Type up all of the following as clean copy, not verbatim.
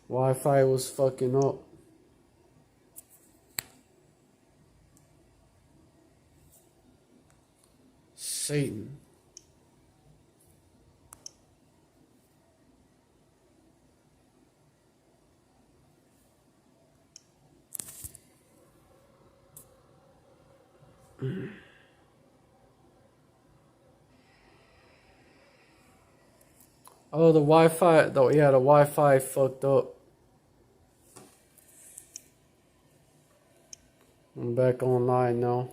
Wi-Fi was fucking up. Satan. Oh, the Wi-Fi. Yeah, the Wi-Fi fucked up. I'm back online now.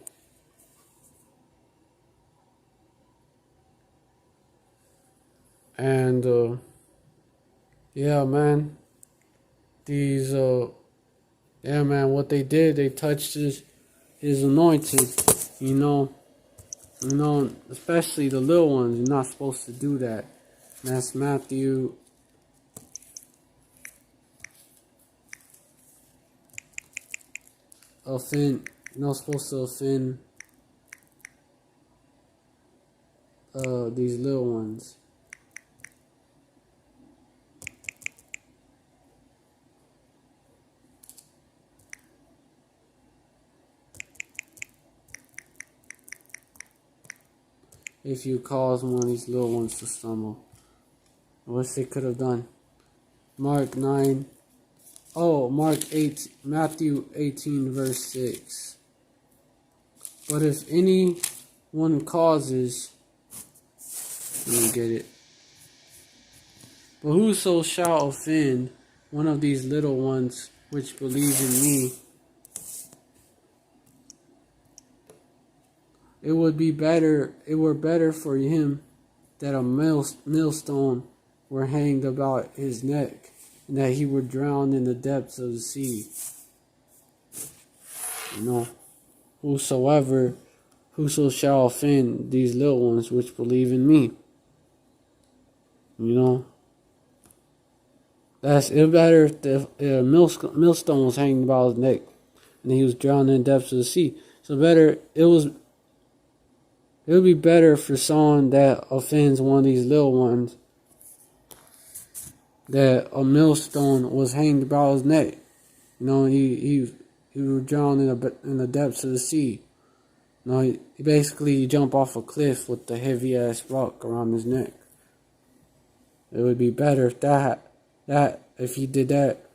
And yeah, man. These yeah, man. What they did, they touched his anointed. You know, especially the little ones. You're not supposed to do that. And that's Matthew. You're not supposed to offend these little ones. If you cause one of these little ones to stumble. What they could have done. Mark 9. Oh, Matthew 18 verse 6. But if anyone causes, let me get it. But whoso shall offend one of these little ones which believe in me, it were better for him that a millstone were hanged about his neck, and that he were drowned in the depths of the sea. Whoso shall offend these little ones which believe in me. That's it. Better if the millstone was hanging about his neck, and he was drowned in the depths of the sea. So it would be better for someone that offends one of these little ones that a millstone was hanged about his neck. He was drowned in the depths of the sea. He basically jump off a cliff with the heavy ass rock around his neck. It would be better if he did that.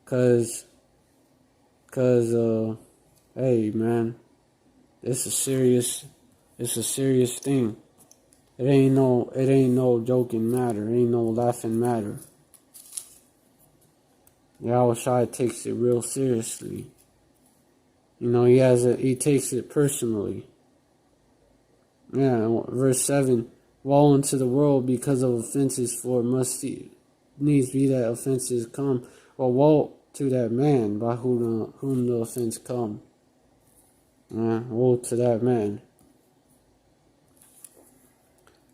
Cause hey man, it's a serious thing. It ain't no joking matter. It ain't no laughing matter. Yahushua takes it real seriously. He takes it personally. Yeah, verse 7. Woe unto the world because of offenses, for it must needs be that offenses come. Or woe to that man by whom the offense come. Woe to that man.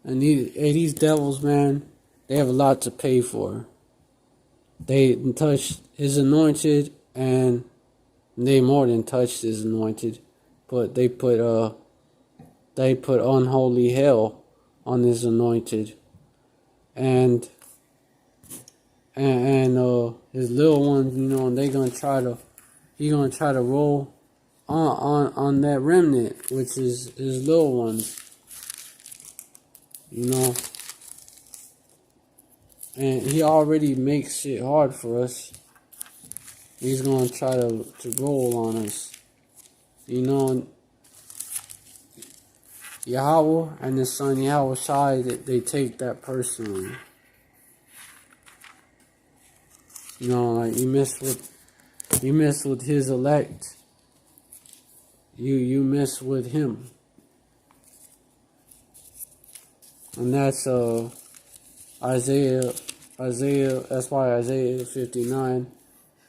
And these devils, man, they have a lot to pay for. They touched his anointed, and they more than touched his anointed, but they put unholy hell on his anointed, and his little ones, and he gonna try to roll on that remnant, which is his little ones. And he already makes it hard for us. He's going to try to roll on us. Yahweh and his son Yahushua, they take that personally. Like you mess with his elect. You mess with him. And that's Isaiah, that's why Isaiah 59,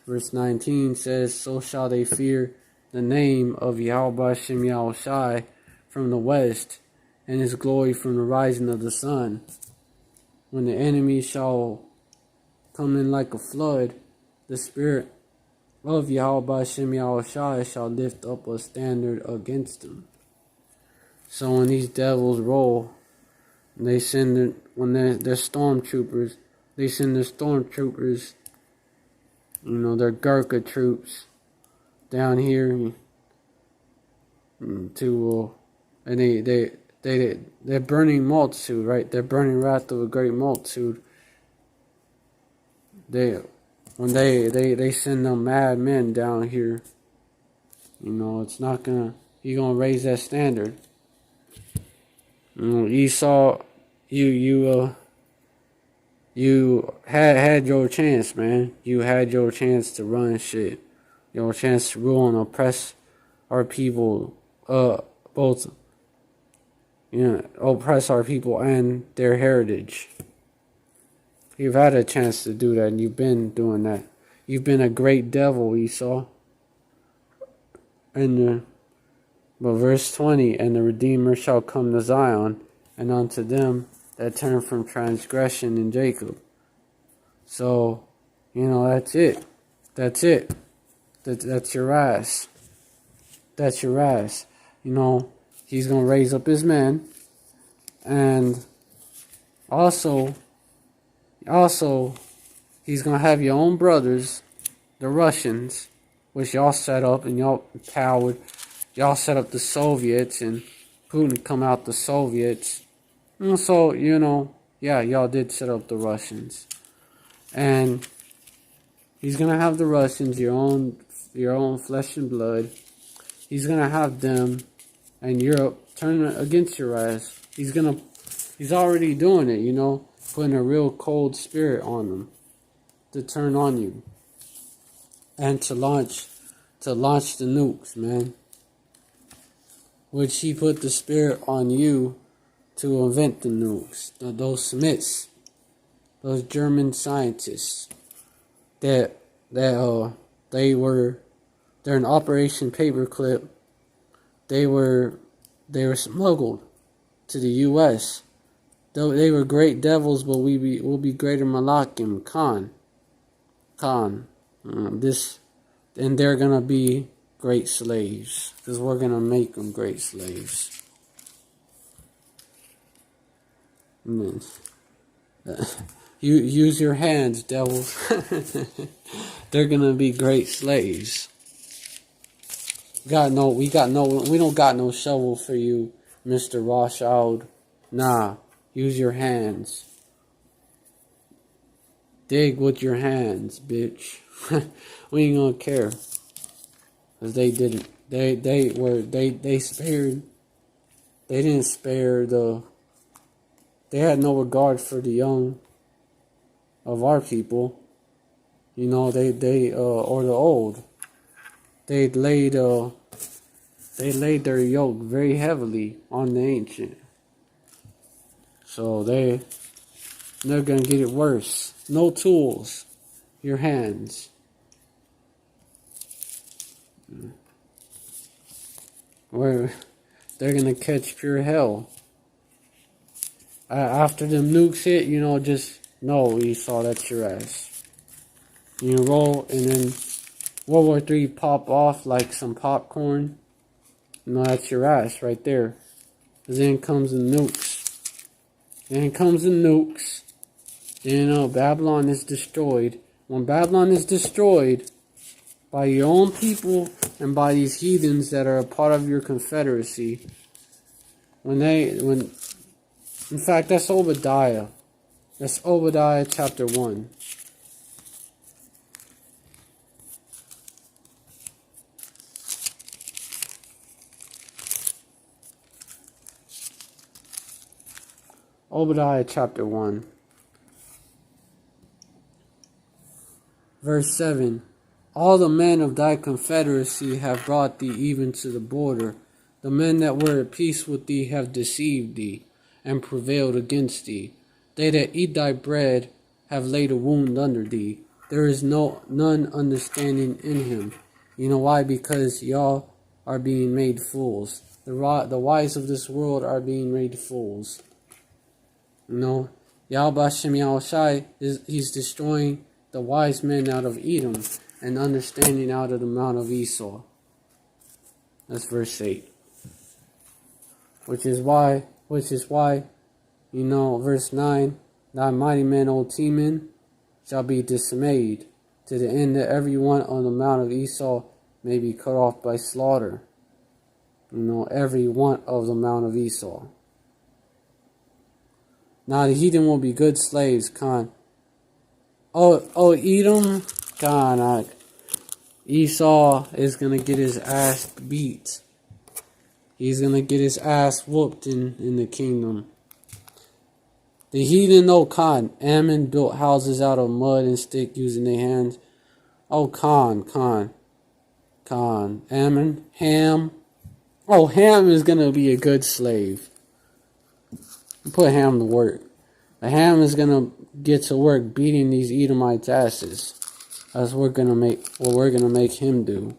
verse 19 says, so shall they fear the name of Yahweh Shem Yahushai from the west, and his glory from the rising of the sun. When the enemy shall come in like a flood, the spirit of Yahweh Shem Yahushai shall lift up a standard against them. So when these devils roll, when they're stormtroopers, They send the stormtroopers, their Gurkha troops down here to, and they're burning multitude, right? They're burning wrath of a great multitude. When they send them mad men down here, it's not you're gonna raise that standard. Esau, you had your chance, man. You had your chance to run shit. Your chance to rule and oppress our people, both, oppress our people and their heritage. You've had a chance to do that, and you've been doing that. You've been a great devil, Esau. But verse 20, and the Redeemer shall come to Zion, and unto them that turn from transgression in Jacob. So, that's it. That's it. That's your ass. That's your ass. He's going to raise up his men. And also, he's going to have your own brothers, the Russians, which y'all set up and y'all powered. Y'all set up the Soviets and Putin come out the Soviets. And so, y'all did set up the Russians. And he's going to have the Russians, your own flesh and blood. He's going to have them and Europe turn against your ass. He's already doing it, putting a real cold spirit on them to turn on you and to launch the nukes, man. Which he put the spirit on you to invent the nukes. Those Smiths, those German scientists, they're in Operation Paperclip. They were smuggled to the U.S. They were great devils, but we'll be greater Malakim Khan. And they're gonna be great slaves, because we're gonna make them great slaves. You use your hands, devils. They're gonna be great slaves. We don't got no shovel for you, Mr. Rothschild. Nah, use your hands. Dig with your hands, bitch. We ain't gonna care. Cause they didn't. They spared. They didn't spare they had no regard for the young of our people. Or the old. They laid their yoke very heavily on the ancient. So they're gonna get it worse. No tools. Your hands. Where they're gonna catch pure hell. After them nukes hit, just know Esau, that's your ass. You roll, and then World War III pop off like some popcorn. That's your ass right there. Cause then comes the nukes. Then Babylon is destroyed. When Babylon is destroyed by your own people and by these heathens that are a part of your confederacy, in fact, that's Obadiah. That's Obadiah chapter 1. Obadiah chapter 1. Verse 7. All the men of thy confederacy have brought thee even to the border. The men that were at peace with thee have deceived thee, and prevailed against thee. They that eat thy bread have laid a wound under thee. There is none understanding in him. You know why? Because y'all are being made fools. The wise of this world are being made fools. Yahweh Hashem Yahushai, he's destroying the wise men out of Edom and understanding out of the mount of Esau. That's verse 8. Which is why, verse 9, Thy mighty men, O Teman, shall be dismayed, to the end that every one on the mount of Esau may be cut off by slaughter. Every one of the mount of Esau. Now the heathen will be good slaves, Khan. Oh, Edom, Khan. Esau is gonna get his ass beat. He's gonna get his ass whooped in the kingdom. The heathen, oh Khan. Ammon built houses out of mud and stick using their hands. Oh Khan. Ammon, Ham. Oh, Ham is gonna be a good slave. Put Ham to work. Ham is gonna get to work beating these Edomites' asses. That's what we're gonna make him do.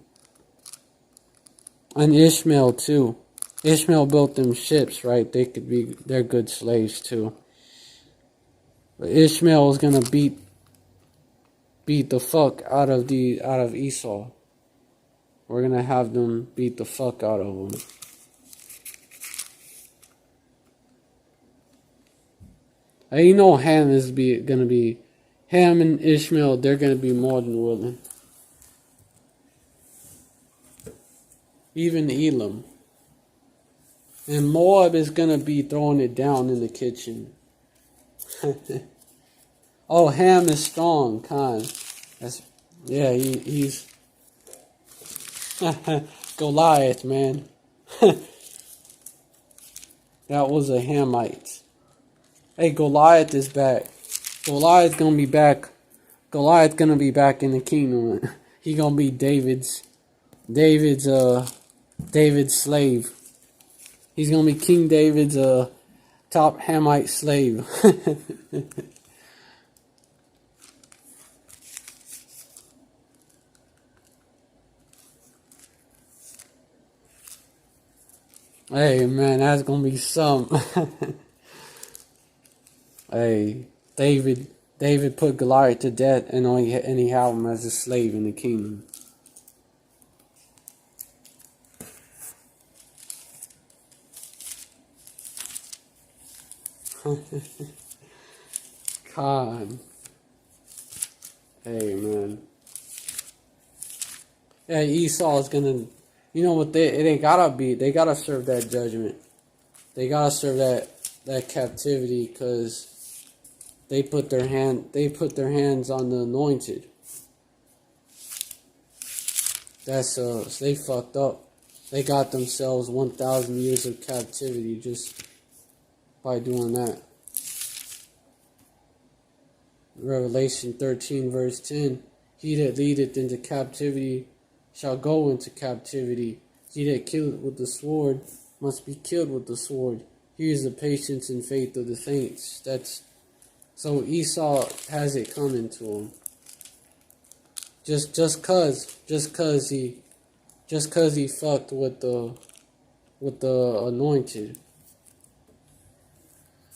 And Ishmael too. Ishmael built them ships, right? They're good slaves too. But Ishmael is gonna beat the fuck out of Esau. We're gonna have them beat the fuck out of them. Ham is gonna be Ham and Ishmael. They're gonna be more than willing. Even Elam. And Moab is gonna be throwing it down in the kitchen. Oh, Ham is strong, Khan. He's Goliath, man. That was a Hamite. Hey, Goliath is back. Goliath's gonna be back. Goliath's gonna be back in the kingdom. He gonna be David's slave. He's gonna be King David's top Hamite slave. Hey man, that's gonna be something. Hey, David put Goliath to death, and he held him as a slave in the kingdom. God. Hey man. Yeah, Esau's gonna. You know what they gotta be? They gotta serve that judgment. They gotta serve that captivity, because they put their hands on the anointed. So they fucked up. They got themselves 1,000 years of captivity just by doing that. Revelation 13 verse 10. He that leadeth into captivity shall go into captivity. He that killeth with the sword must be killed with the sword. Here is the patience and faith of the saints. So Esau has it coming to him. Just cause he fucked with the anointed.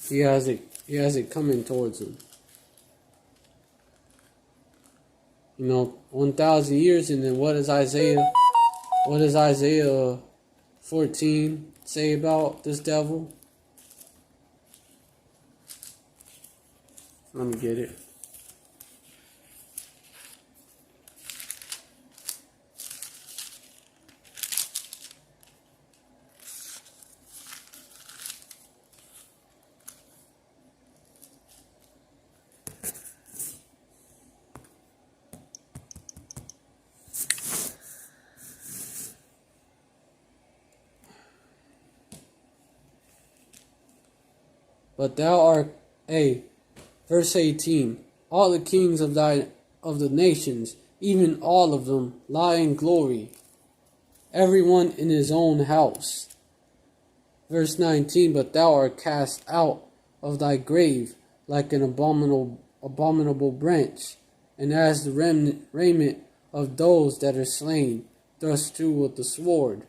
He has it coming towards him. 1,000 years, and then what does Isaiah 14 say about this devil? Let me get it. But thou art, verse 18, all the kings of the nations, even all of them, lie in glory, everyone in his own house. Verse 19, but thou art cast out of thy grave like an abominable branch, and as the raiment of those that are slain, thrust through with the sword,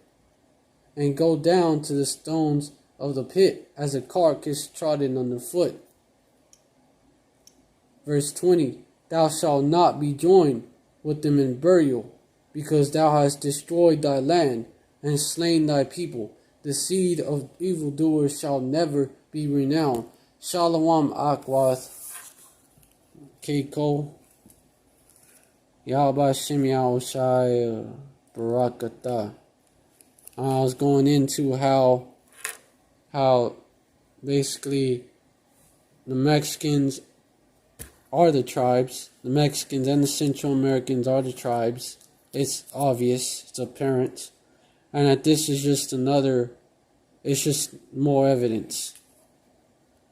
and go down to the stones of the pit as a carcass trodden underfoot. Verse 20, thou shalt not be joined with them in burial, because thou hast destroyed thy land and slain thy people. The seed of evildoers shall never be renowned, Shalom Akwath Keiko Yahba Shimya Oshai Barakata. I was going into how basically the Mexicans are the tribes. The Mexicans and the Central Americans are the tribes. It's obvious, it's apparent. And that this is just it's just more evidence.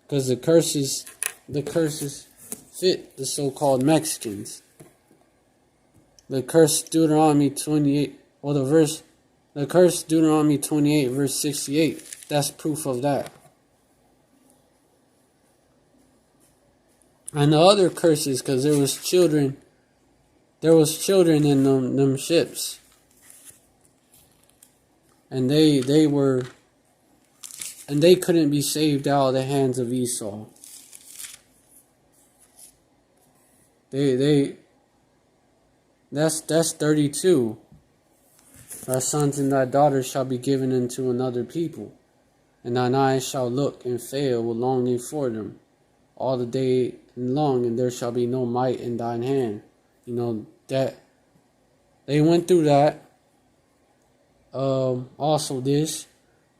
Because the curses fit the so-called Mexicans. The curse Deuteronomy 28, or the curse Deuteronomy 28 verse 68, that's proof of that. And the other curses, because there was children in them ships. And they couldn't be saved out of the hands of Esau. That's 32. Thy sons and thy daughters shall be given unto another people, and thine eyes shall look and fail with longing for them all the day long, and there shall be no might in thine hand. You know, that they went through that. Also this,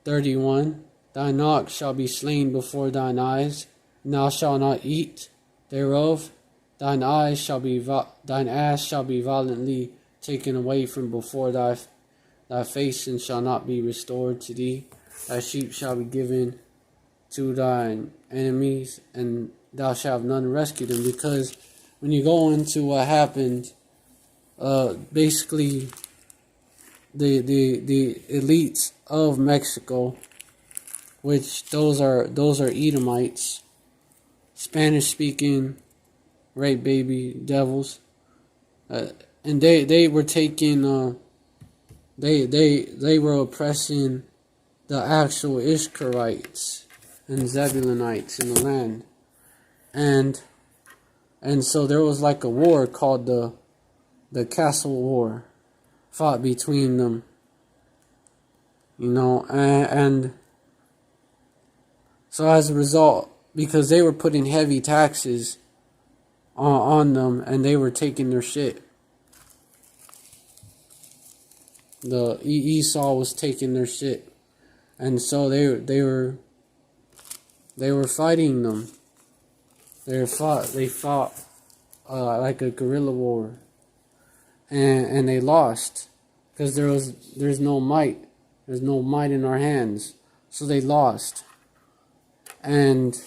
31, thine ox shall be slain before thine eyes, and thou shalt not eat thereof. Thine ass shall be violently taken away from before thy face, and shall not be restored to thee. Thy sheep shall be given to thine enemies, and thou shalt have none to rescue them. Because when you go into what happened, basically the elites of Mexico, which those are Edomites, Spanish speaking rape baby devils, and they were taking they were oppressing the actual Ishkarites and Zebulonites in the land, and so there was like a war called the Castle War, fought between them, you know, and so as a result, because they were putting heavy taxes on them, and they were taking their shit. The Esau was taking their shit, and so they were fighting them. They fought like a guerrilla war, and they lost because there's no might. There's no might in our hands, so they lost, and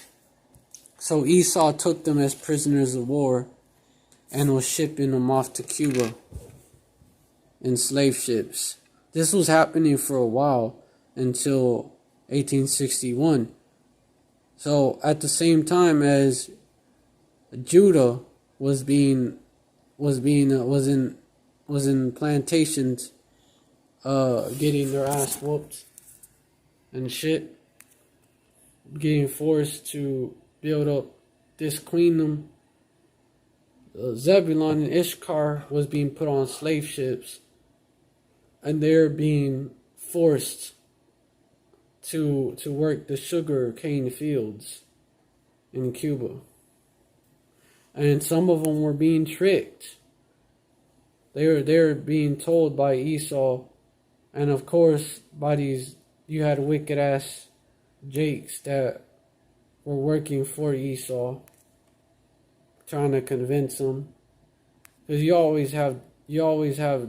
so Esau took them as prisoners of war and was shipping them off to Cuba in slave ships. This was happening for a while until 1861. So at the same time as Judah was in plantations, getting their ass whooped and shit, getting forced to build up this queendom, Zebulon and Ishkar was being put on slave ships, and they're being forced to work the sugar cane fields in Cuba. And some of them were being tricked. They were being told by Esau, and of course by these, you had wicked ass jakes that were working for Esau, trying to convince them, because you always have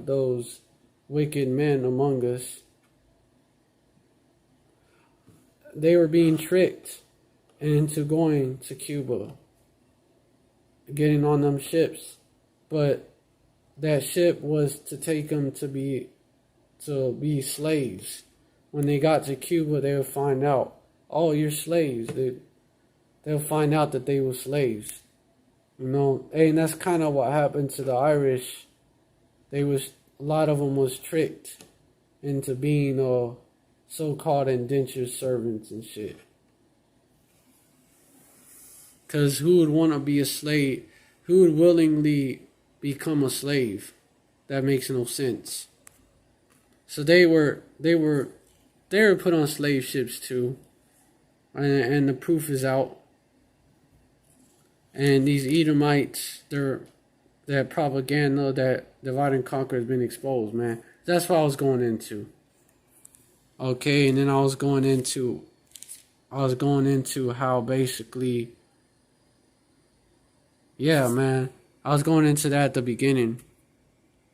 those wicked men among us. They were being tricked into going to Cuba, getting on them ships, but that ship was to take them to be slaves. When they got to Cuba, they would find out, oh, you're slaves. They'll find out that they were slaves. You know, and that's kind of what happened to the Irish. A lot of them was tricked into being so-called indentured servants and shit. Because who would want to be a slave? Who would willingly become a slave? That makes no sense. So they were put on slave ships too, and the proof is out. And these Edomites, that propaganda, that divide and conquer has been exposed, man. That's what I was going into. Okay, and then I was going into how basically, yeah, man. I was going into that at the beginning.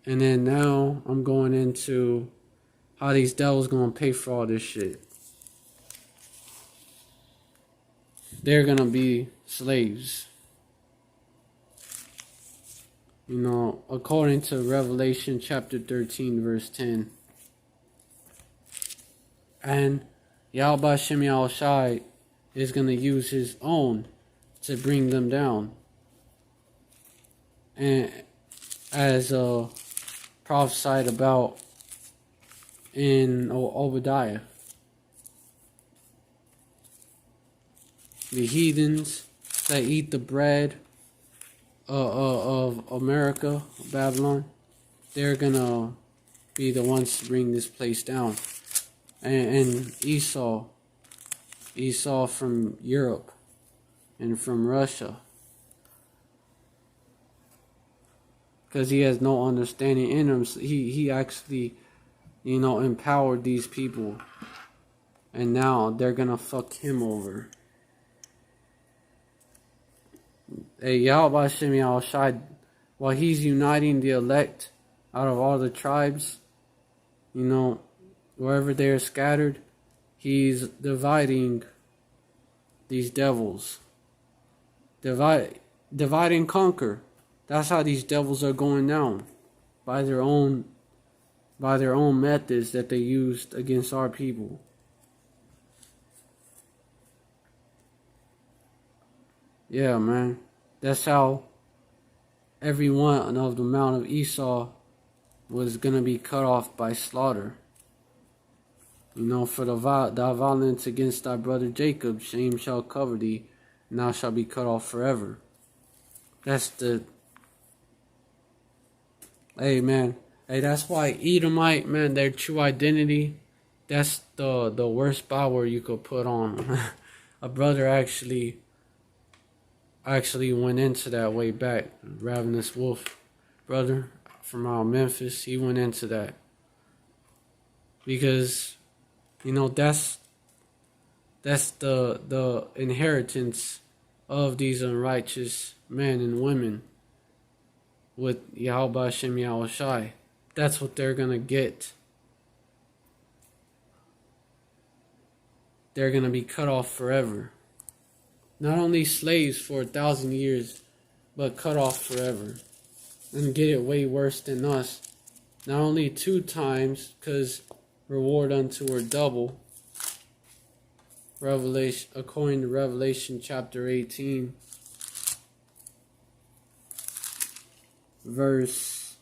And then now I'm going into how these devils gonna pay for all this shit. They're gonna be slaves. You know, according to Revelation chapter 13, verse 10. And Yahweh Shem Shai is going to use his own to bring them down. And as prophesied about in Obadiah. The heathens that eat the bread of America, Babylon, they're going to be the ones to bring this place down. And Esau from Europe and from Russia, because he has no understanding in him. He actually, empowered these people, and now they're gonna fuck him over. Hey, Yahweh Shem Yahushai, while he's uniting the elect out of all the tribes, wherever they are scattered, he's dividing these devils. Divide and conquer. That's how these devils are going down. By their own methods that they used against our people. Yeah, man. That's how every one of the mount of Esau was going to be cut off by slaughter. For thy violence against thy brother Jacob, shame shall cover thee, and thou shalt be cut off forever. Hey, man. Hey, that's why Edomite, man, their true identity, that's the worst power you could put on. A brother actually went into that way back. Ravenous Wolf brother from out Memphis, he went into that. Because, that's the inheritance of these unrighteous men and women with Yahweh Shem Yahushai. That's what they're gonna get. They're gonna be cut off forever. Not only slaves for 1,000 years, but cut off forever. And get it way worse than us. Not only 2 times, because reward unto her double. According to Revelation chapter 18, verse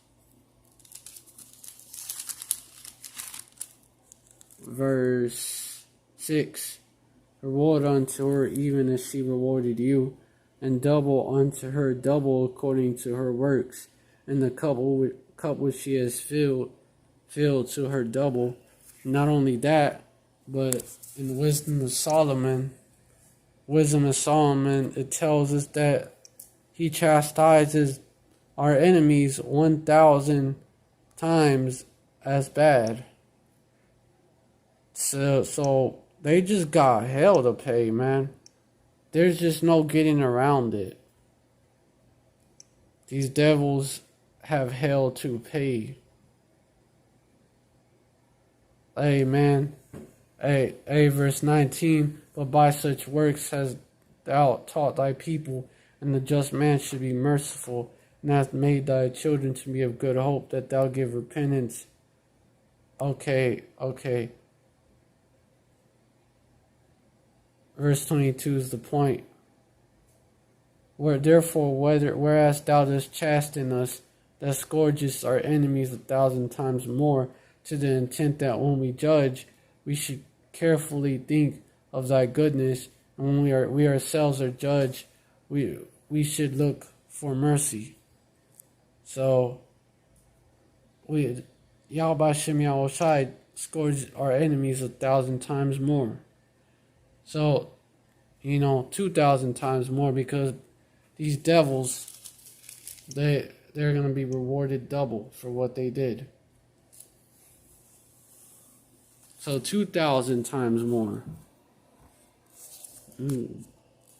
6. Reward unto her even as she rewarded you, and double unto her double according to her works. And the cup which she has filled to her double. Not only that, but in Wisdom of Solomon, it tells us that he chastises our enemies 1,000 times as bad. So they just got hell to pay, man. There's just no getting around it. These devils have hell to pay. Hey, man. Hey, verse 19. But by such works hast thou taught thy people, and the just man should be merciful, and hast made thy children to be of good hope, that thou give repentance. Okay. Verse 22 is the point. Whereas thou dost chasten us, that scourgest our enemies 1,000 times more, to the intent that when we judge, we should carefully think of thy goodness, and when we ourselves are judged, we should look for mercy. So, Yahweh Shem Yahushai scourged our enemies 1,000 times more. So, 2,000 times more, because these devils, they're going to be rewarded double for what they did. So 2,000 times more.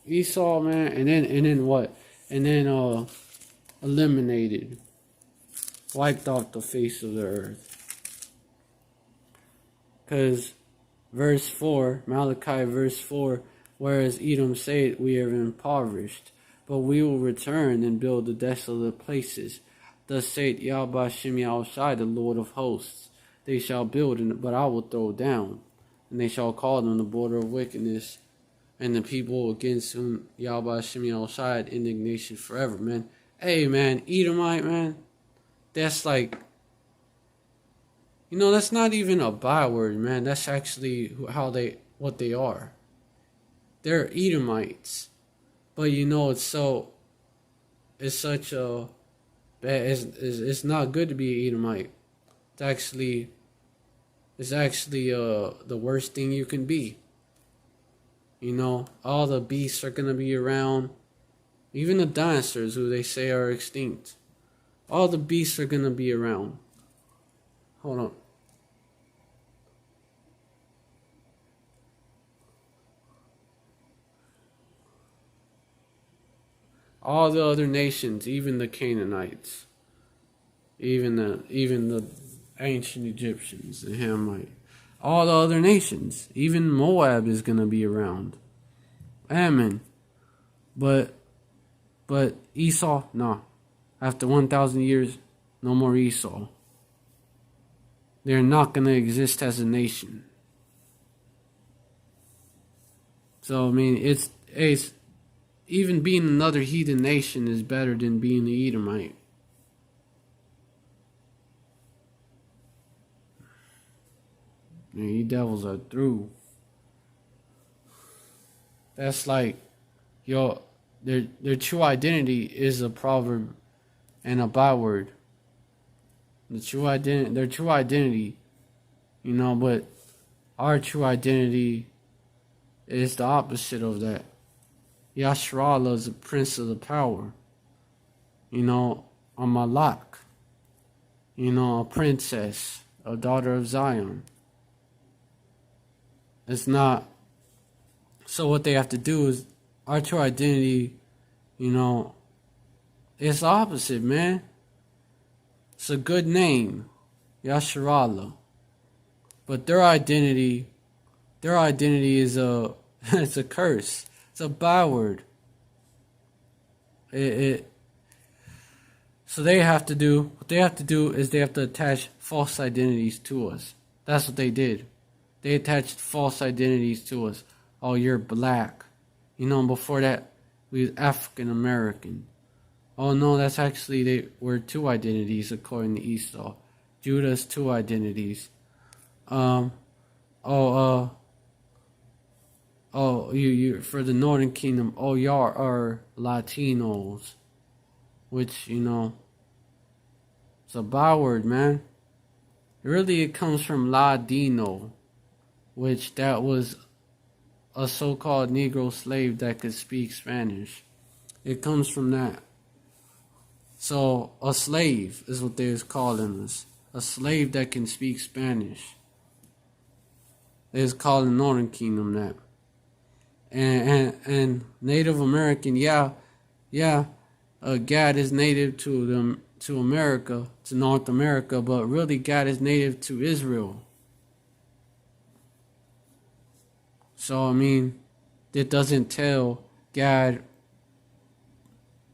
Esau, man, and then what? And then eliminated, wiped off the face of the earth. Because verse 4, Malachi verse 4, whereas Edom said, we are impoverished, but we will return and build the desolate places. Thus saith Yahweh Shem Yahushai, the Lord of hosts. They shall build, but I will throw down, and they shall call them the border of wickedness, and the people against whom Yahweh Shem Yahushai had indignation forever, man. Hey, man, Edomite, man, that's like, that's not even a byword, man. That's actually what they are. They're Edomites. But it's such a bad, it's not good to be an Edomite. It's actually the worst thing you can be. All the beasts are gonna be around. Even the dinosaurs, who they say are extinct. All the beasts are gonna be around. Hold on. All the other nations, even the Canaanites, even the ancient Egyptians, the Hamites, all the other nations, even Moab is gonna be around. Ammon, but Esau, no. After 1,000 years, no more Esau. They're not gonna exist as a nation. So I mean, it's even being another heathen nation is better than being the Edomite. Man, you devils are through. That's like their true identity is a proverb and a byword. Their true identity, but our true identity is the opposite of that. Yasharallah is the prince of the power. A malak. A princess, a daughter of Zion. It's not. So what they have to do is, our true identity, it's the opposite, man. It's a good name, Yasharallah. But their identity is it's a curse. It's a byword. So what they have to do is they have to attach false identities to us. That's what they did. They attached false identities to us. Oh, you're black. Before that, we was African American. Oh no, that's actually, they were two identities according to Esau. Judah's two identities. You for the Northern Kingdom, y'all are Latinos. Which, it's a byword, man. Really, it comes from Ladino, which that was a so-called Negro slave that could speak Spanish. It comes from that. So, a slave is what they was calling us. A slave that can speak Spanish. They was calling the Northern Kingdom that. And Native American, God is native to America, to North America, but really God is native to Israel. So I mean, it doesn't tell God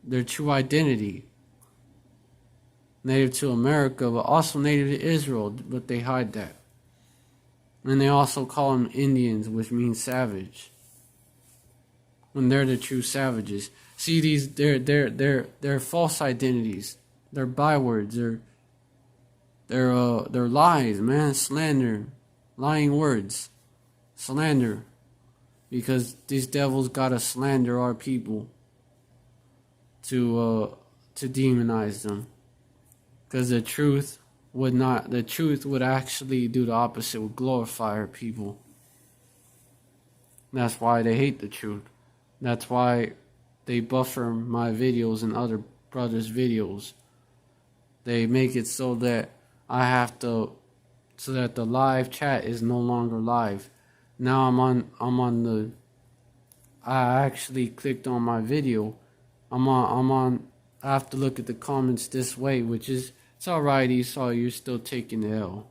their true identity. Native to America, but also native to Israel, but they hide that. And they also call them Indians, which means savage. When they're the true savages. See, they're false identities. They're bywords. They're lies, man. Slander, lying words, slander. Because these devils gotta slander our people to demonize them. Because the truth would actually do the opposite, would glorify our people. That's why they hate the truth. That's why they buffer my videos and other brothers' videos. They make it so that so that the live chat is no longer live. Now I actually clicked on my video. I have to look at the comments this way, which is, it's alright, Esau, you're still taking the L.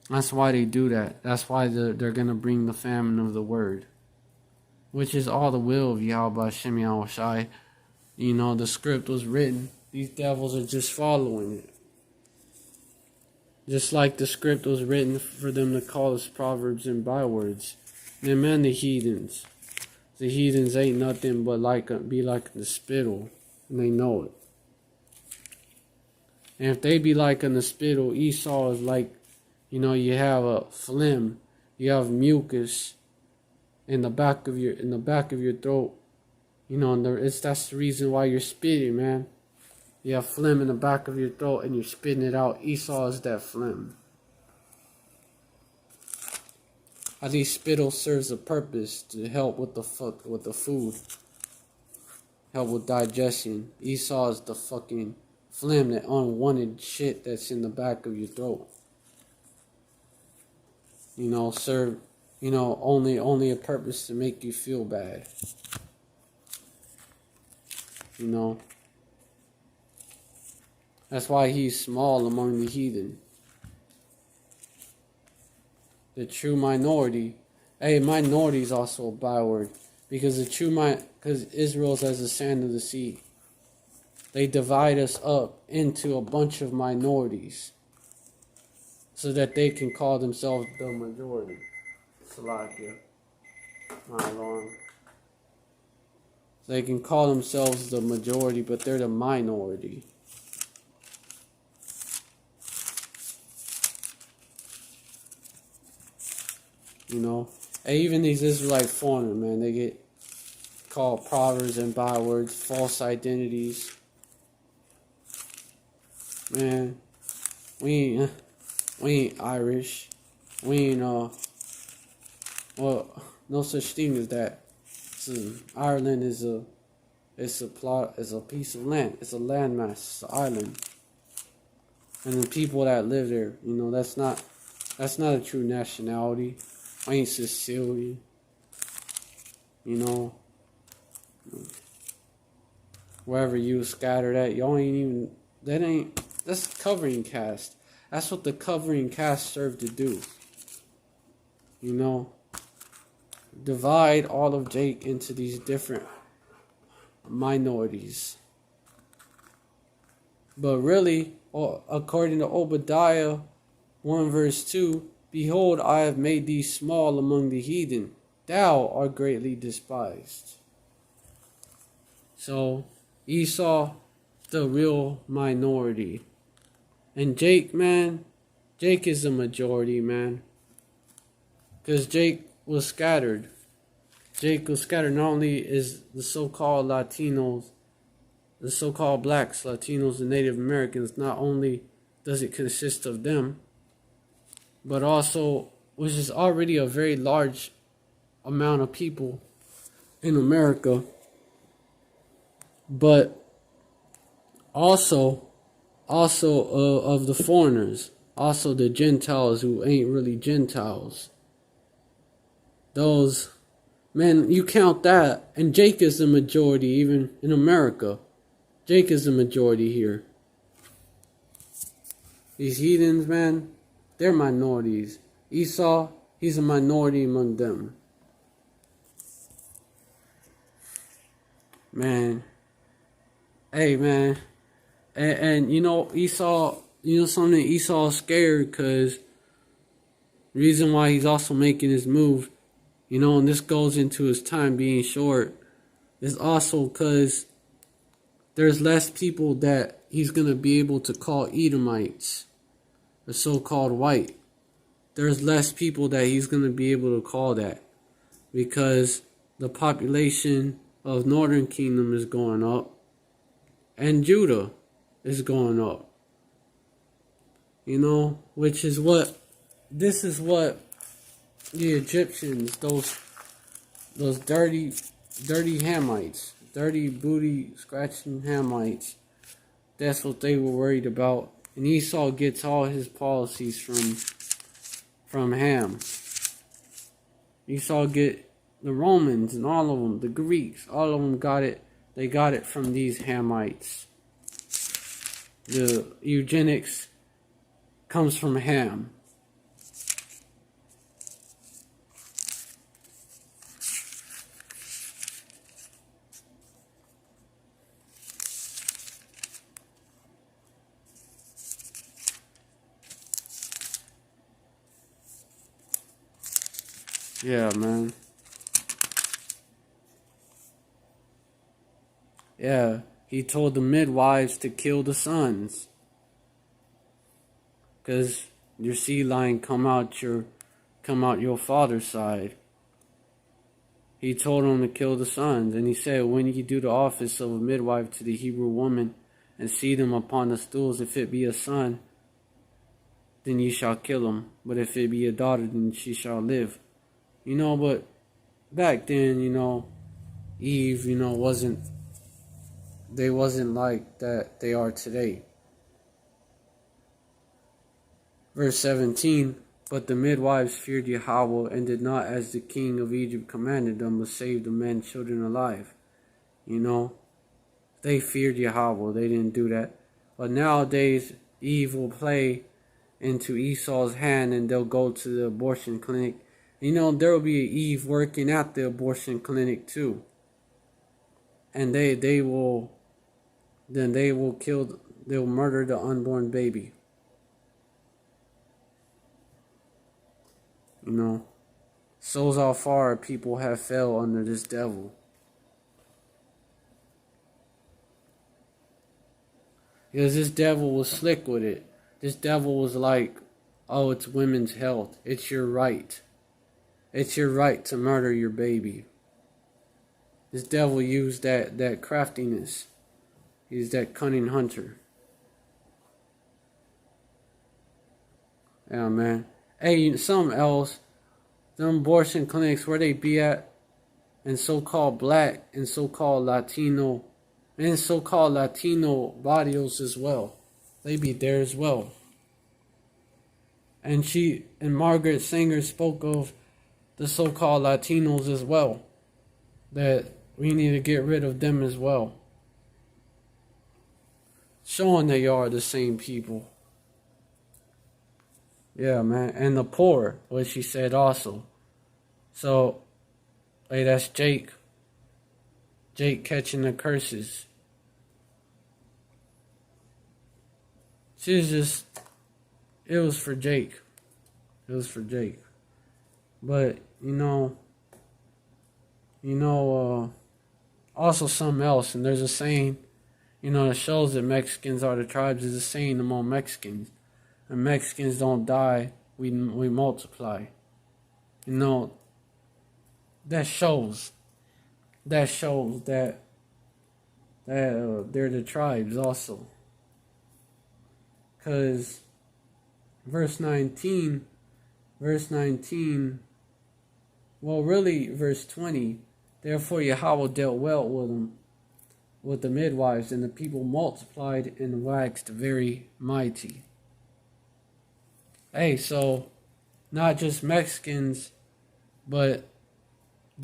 That's why they do that. That's why they're going to bring the famine of the word, which is all the will of Yahweh Hashem Yahweh Shai. You know, the script was written. These devils are just following it. Just like the script was written for them to call us proverbs and bywords. And man, the heathens. The heathens ain't nothing but be like the spittle. And they know it. And if they be like in the spittle, Esau is like, you know, you have a phlegm, you have mucus in the back of your throat. You know, and that's the reason why you're spitting, man. You have phlegm in the back of your throat and you're spitting it out. Esau is that phlegm. At least spittle serves a purpose to help with the food. Help with digestion. Esau is the fucking phlegm, that unwanted shit that's in the back of your throat. You know, serve, you know, only a purpose to make you feel bad. You know. That's why he's small among the heathen. The true minority. Hey, minority is also a byword. Because because Israel's as the sand of the sea. They divide us up into a bunch of minorities. So that they can call themselves the majority. Salakia. My alarm. They can call themselves the majority, but they're the minority. You know, and even these Israelite foreigners, man, they get called proverbs and bywords, false identities. Man, we ain't Irish. We ain't well, no such thing as that. Ireland is a piece of land. It's a landmass. It's an island, and the people that live there, you know, that's not a true nationality. I ain't Sicilian, you know. Wherever you scattered at, y'all ain't even. That's covering cast. That's what the covering cast served to do. You know, divide all of Jake into these different minorities. But really, according to Obadiah 1 verse 2, behold, I have made thee small among the heathen. Thou art greatly despised. So, Esau, the real minority. And Jake, man, Jake is the majority, man. Because Jake was scattered. Jake was scattered. Not only is the so-called Latinos, the so-called blacks, Latinos, and Native Americans, not only does it consist of them, but also, which is already a very large amount of people in America, but also of the foreigners, also the Gentiles who ain't really Gentiles. Those, man, you count that, and Jake is the majority even in America. Jake is the majority here. These heathens, man, they're minorities. Esau, he's a minority among them. Man. Hey, man. And you know, Esau, you know something? Esau's scared because the reason why he's also making his move, you know, and this goes into his time being short, is also because there's less people that he's going to be able to call Edomites, the so-called white. There's less people that he's going to be able to call that because the population of Northern Kingdom is going up and Judah is going up. You know, this is what the Egyptians, those dirty Hamites, dirty booty scratching Hamites. That's what they were worried about. And Esau gets all his policies from Ham. Esau get the Romans and all of them, the Greeks, all of them got it. They got it from these Hamites. The eugenics comes from Ham. Yeah, man. Yeah, he told the midwives to kill the sons. Because your seed line come out your father's side. He told them to kill the sons. And he said, when ye do the office of a midwife to the Hebrew woman, and see them upon the stools, if it be a son, then ye shall kill him. But if it be a daughter, then she shall live. But back then, Eve, wasn't like that they are today. Verse 17, but the midwives feared Yahweh and did not as the king of Egypt commanded them, but saved the men children alive. They feared Yahweh. They didn't do that. But nowadays, Eve will play into Esau's hand and they'll go to the abortion clinic. There will be an Eve working at the abortion clinic too. And they'll murder the unborn baby. Shows how far people have fell under this devil. Because this devil was slick with it. This devil was like, oh, it's women's health. It's your right. It's your right to murder your baby. This devil used that craftiness. He's that cunning hunter. Yeah, man. Hey, something else. Them abortion clinics, where they be at, and so-called black and so-called Latino barrios as well. They be there as well. And Margaret Sanger spoke of the so-called Latinos as well. That we need to get rid of them as well. Showing they are the same people. Yeah, man. And the poor, what she said also. So, hey, that's Jake. Jake catching the curses. It was for Jake. It was for Jake. But, also something else, and there's a saying, that shows that Mexicans are the tribes, is a saying among Mexicans. And Mexicans don't die, we multiply. That shows that they're the tribes also. Because verse 19, well, really, verse 20, therefore Yahweh dealt well with them, with the midwives, and the people multiplied and waxed very mighty. Hey, so not just Mexicans, but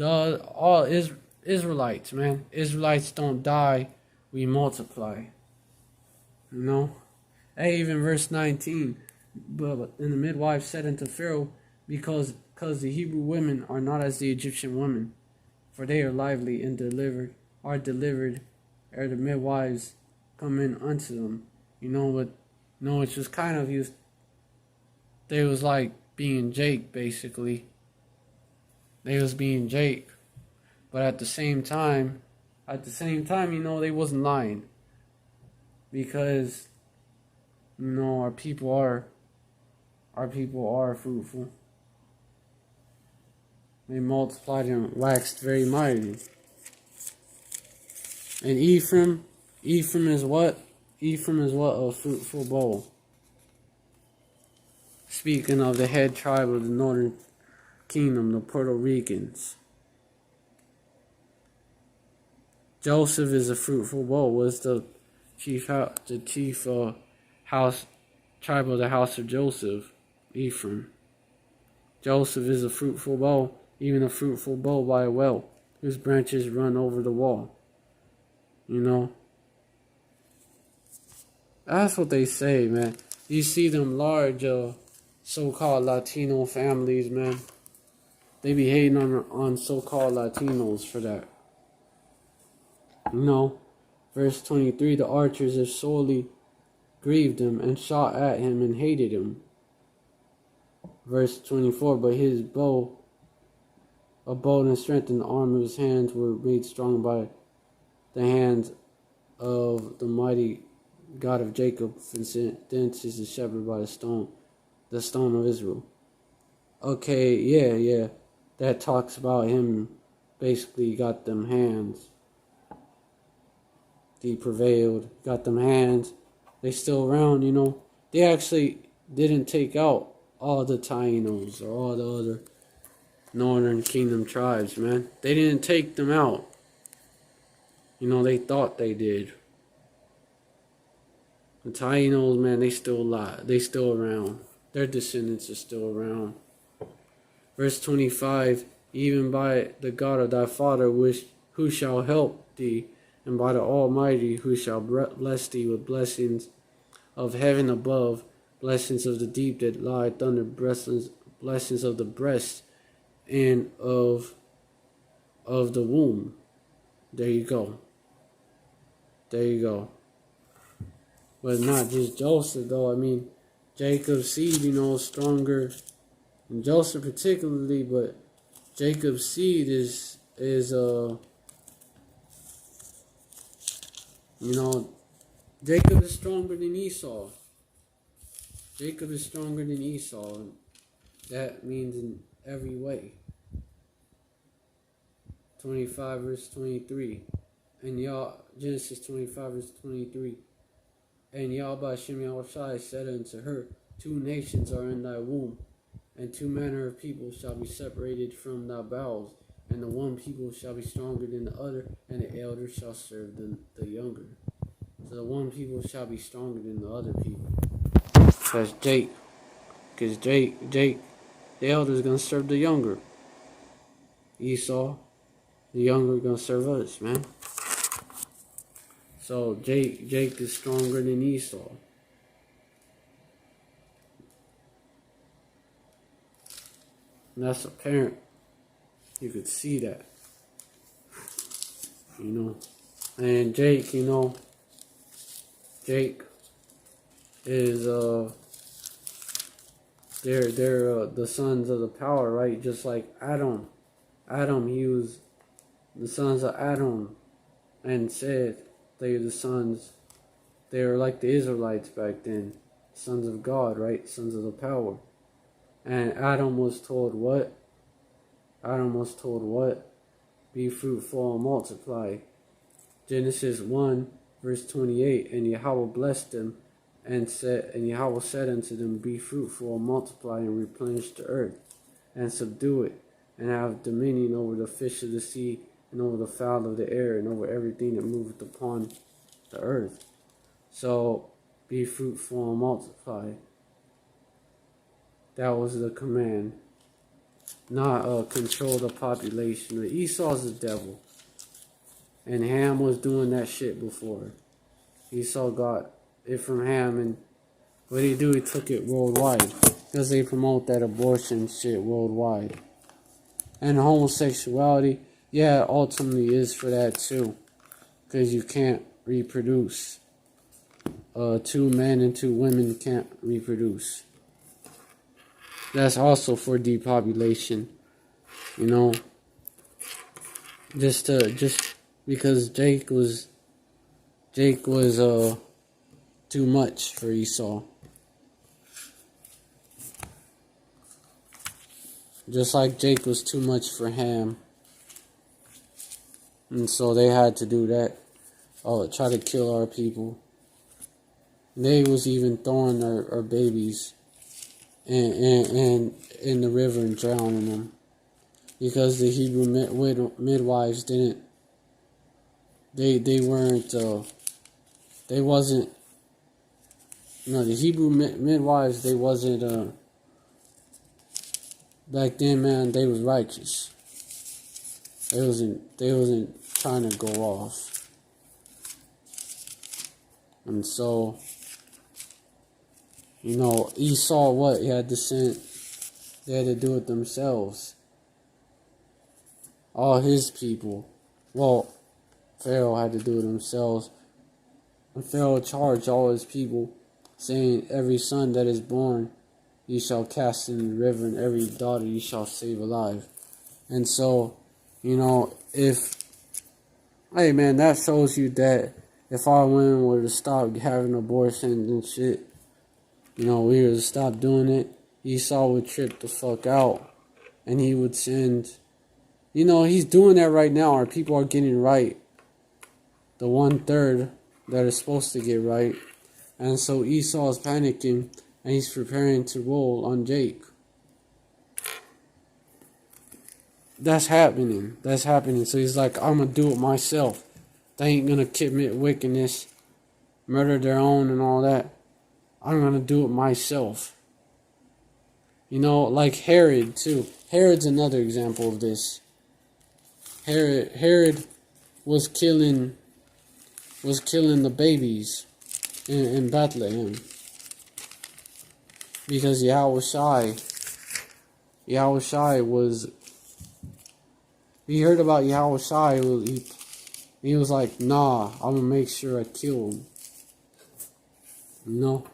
all Israelites, man. Israelites don't die, we multiply. Hey, even verse 19, and the midwife said unto Pharaoh, because the Hebrew women are not as the Egyptian women, for they are lively and delivered ere the midwives come in unto them. It's just kind of they was like being Jake, basically. They was being Jake. But at the same time, they wasn't lying. Because, our people are fruitful. They multiplied and waxed very mighty. And Ephraim is what? Ephraim is what? A fruitful bowl. Speaking of the head tribe of the northern kingdom, the Puerto Ricans. Joseph is a fruitful bow. Was the chief house tribe of the house of Joseph, Ephraim. Joseph is a fruitful bow, even a fruitful bow by a well, whose branches run over the wall. You know, that's what they say, man. You see them large, so-called Latino families, man. They be hating on so-called Latinos for that. You know, verse 23, the archers have sorely grieved him and shot at him and hated him. Verse 24, but his bow, a bold and strength in the arm of his hands were made strong by the hands of the mighty God of Jacob, and thence is the shepherd by the stone of Israel. Okay, yeah. That talks about him basically got them hands. He prevailed, got them hands. They still around, you know. They actually didn't take out all the Tainos or all the other Northern Kingdom tribes, man. They didn't take them out. You know, they thought they did. The Tainos, man, they still alive. They still around. Their descendants are still around. Verse 25, even by the God of thy father, who shall help thee, and by the Almighty, who shall bless thee with blessings of heaven above, blessings of the deep that lie thunder, blessings of the breast, and of the womb. There you go. But not just Joseph, though. I mean, Jacob's seed, you know, stronger than Joseph particularly, but Jacob's seed is you know, Jacob is stronger than Esau. Jacob is stronger than Esau, and that means in every way. 25 verse 23. And Genesis 25 verse 23. And Yahweh Shem Yahushai said unto her, 2 nations are in thy womb, and 2 manner of people shall be separated from thy bowels, and the one people shall be stronger than the other, and the elder shall serve the younger. So the one people shall be stronger than the other people. Because Jake, the elder is going to serve the younger. Esau, the younger, is going to serve us, man. So Jake is stronger than Esau. And that's apparent. You could see that. You know. And Jake, you know, Jake is they're the sons of the power, right? Just like Adam. He was the sons of Adam, and said they are the sons. They were like the Israelites back then, sons of God, right? Sons of the power. And Adam was told what? Be fruitful and multiply. Genesis 1 verse 28. And Yahweh blessed them and Yahweh said unto them, be fruitful and multiply and replenish the earth and subdue it and have dominion over the fish of the sea and over the fowl of the air and over everything that moveth upon the earth. So be fruitful and multiply. That was the command. Not control the population. Esau's the devil. And Ham was doing that shit before. Esau got it from Ham, and what did he do? He took it worldwide. Because they promote that abortion shit worldwide. And homosexuality, yeah, ultimately is for that too. Because you can't reproduce. 2 men and 2 women can't reproduce. That's also for depopulation, you know. Just because Jake was too much for Esau. Just like Jake was too much for Ham. And so they had to do that. Try to kill our people. They was even throwing our babies and in the river and drowning them. Because the Hebrew midwives didn't they weren't they wasn't, the Hebrew midwives, they wasn't back then, man. They was righteous. They wasn't trying to go off. And so, Esau, what? He had to send, they had to do it themselves. All his people. Well, Pharaoh had to do it themselves. And Pharaoh charged all his people, saying, every son that is born ye shall cast in the river, and every daughter ye shall save alive. And so, hey man, that shows you that if our women were to stop having abortions and shit, we were to stop doing it, Esau would trip the fuck out. And he would send, he's doing that right now. Our people are getting right. The 1/3 that are supposed to get right. And so Esau is panicking, and he's preparing to roll on Jake. That's happening. So he's like, I'm going to do it myself. They ain't going to commit wickedness, murder their own and all that. I'm going to do it myself. Like Herod too. Herod's another example of this. Herod was killing the babies in Bethlehem. Because Yahushai was, he heard about Yahushai, he was like, nah, I'm gonna make sure I kill him.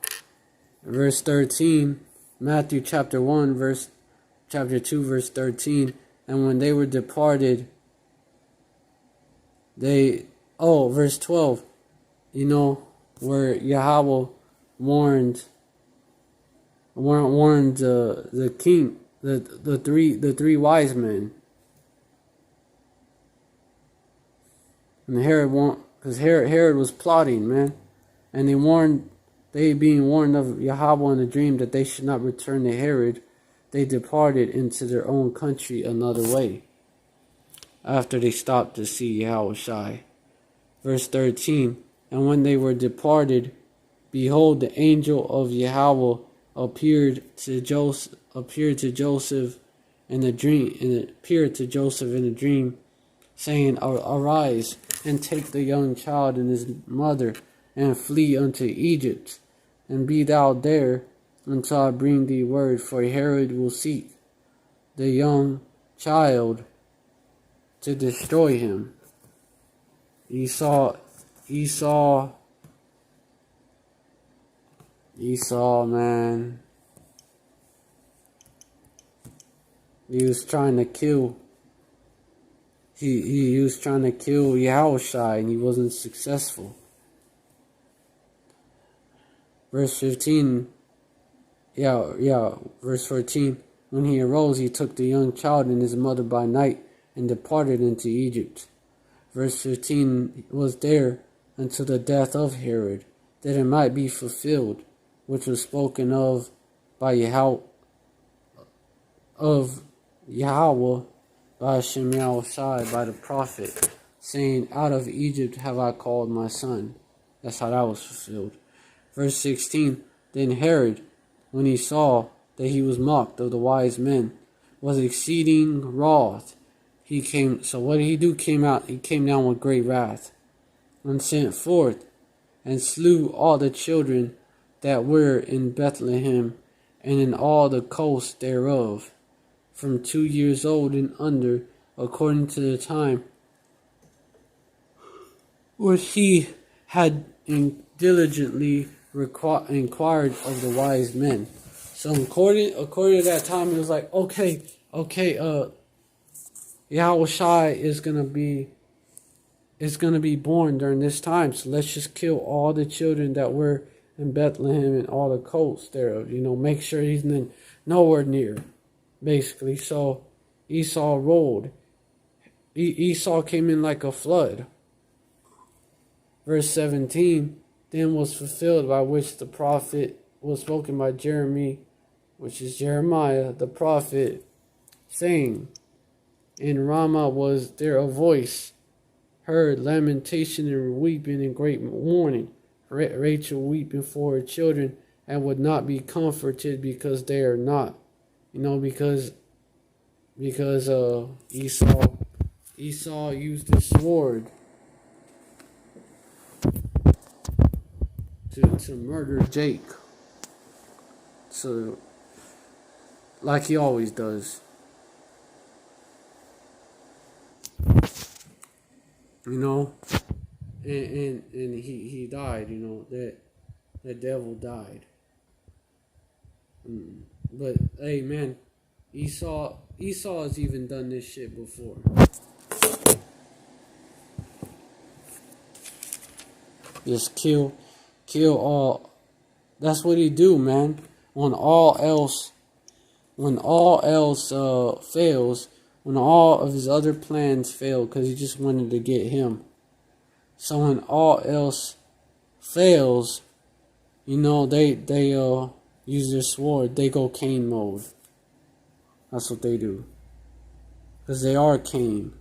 Verse 13, Matthew chapter 2, verse 13, and when they were departed, verse 12, where Yahweh warned the king, the three wise men. And Herod was plotting, man. And they being warned of Yahweh in a dream that they should not return to Herod, they departed into their own country another way, after they stopped to see Yahushai. Verse 13, and when they were departed, behold, the angel of Yahweh appeared to Joseph in a dream, saying, arise and take the young child and his mother, and flee unto Egypt, and be thou there until I bring thee word, for Herod will seek the young child to destroy him. Esau, man. He was trying to kill. He was trying to kill Yahushai, and he wasn't successful. Verse 15. Verse 14. When he arose, he took the young child and his mother by night, and departed into Egypt. Verse 15 was there until the death of Herod, that it might be fulfilled, which was spoken of by Yahweh, by Hashem Yahushai, by the prophet, saying, out of Egypt have I called my son. That's how that was fulfilled. Verse 16, then Herod, when he saw that he was mocked of the wise men, was exceeding wroth. So what did he do? He came down with great wrath, and sent forth, and slew all the children that were in Bethlehem, and in all the coasts thereof, from 2 years old and under, according to the time which he had diligently inquired of the wise men. So according to that time, it was like, okay, Yahushai is gonna be born during this time, so let's just kill all the children that were in Bethlehem and all the coasts thereof. Make sure he's nowhere near, basically. So Esau rolled. Esau came in like a flood. Verse 17, then was fulfilled by which the prophet was spoken by Jeremy, which is Jeremiah the prophet, saying, in Ramah was there a voice heard lamentation and weeping and great mourning. Rachel weeping for her children and would not be comforted because they are not. Because Esau used his sword to murder Jake. So, like he always does. And he died, that devil died. But hey man, Esau has even done this shit before. Just kill all. That's what he do, man. When all else fails, when all of his other plans fail, because he just wanted to get him. So when all else fails, they use their sword. They go Cain mode. That's what they do. Because they are Cain.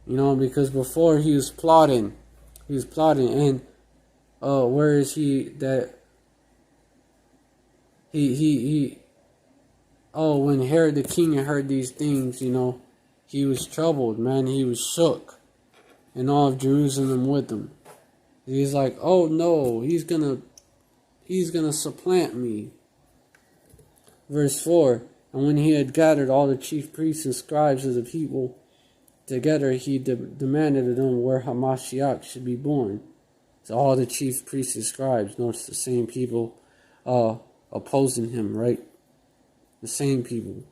Because before he was plotting, and where is he that when Herod the king heard these things, he was troubled, man. He was shook, and all of Jerusalem with him. He's like, oh no, he's gonna supplant me. Verse 4, and when he had gathered all the chief priests and scribes of the people together, he demanded of them where Hamashiach should be born. So all the chief priests and scribes, notice the same people opposing him, right? The same people.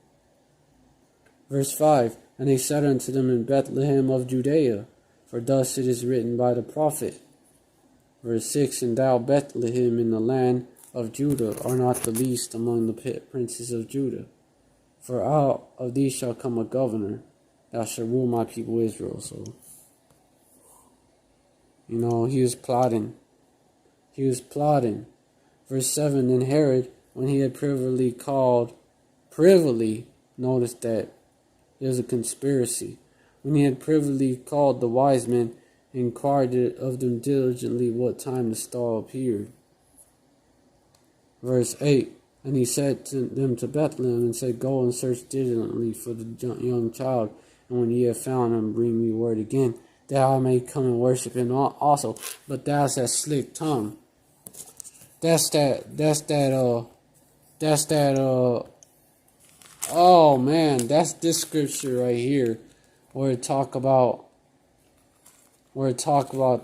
Verse 5, and they said unto them in Bethlehem of Judea, for thus it is written by the prophet. Verse 6, and thou, Bethlehem, in the land of Judah, are not the least among the princes of Judah. For out of thee shall come a governor, thou shalt rule my people Israel. So, he was plotting. Verse 7, and Herod, when he had notice that there's a conspiracy. When he had privily called the wise men, inquired of them diligently what time the star appeared. Verse 8, and he said to them to Bethlehem, and said, go and search diligently for the young child, and when ye have found him, bring me word again, that I may come and worship him also. But that's that slick tongue. Oh man, that's this scripture right here, where it talk about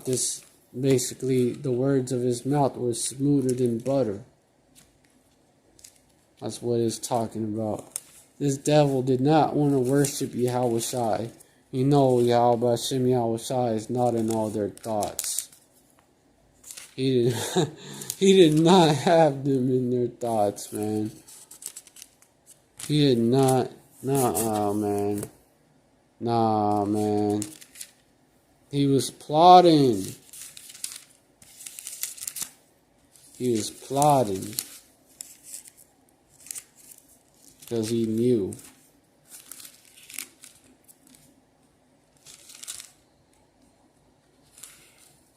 this, basically the words of his mouth were smoother than butter. That's what it's talking about. This devil did not want to worship Yahweh Shai. Yahweh Hashem Yahweh Shai is not in all their thoughts. He did not have them in their thoughts, man. He did not. Nah, man. He was plotting. Because he knew.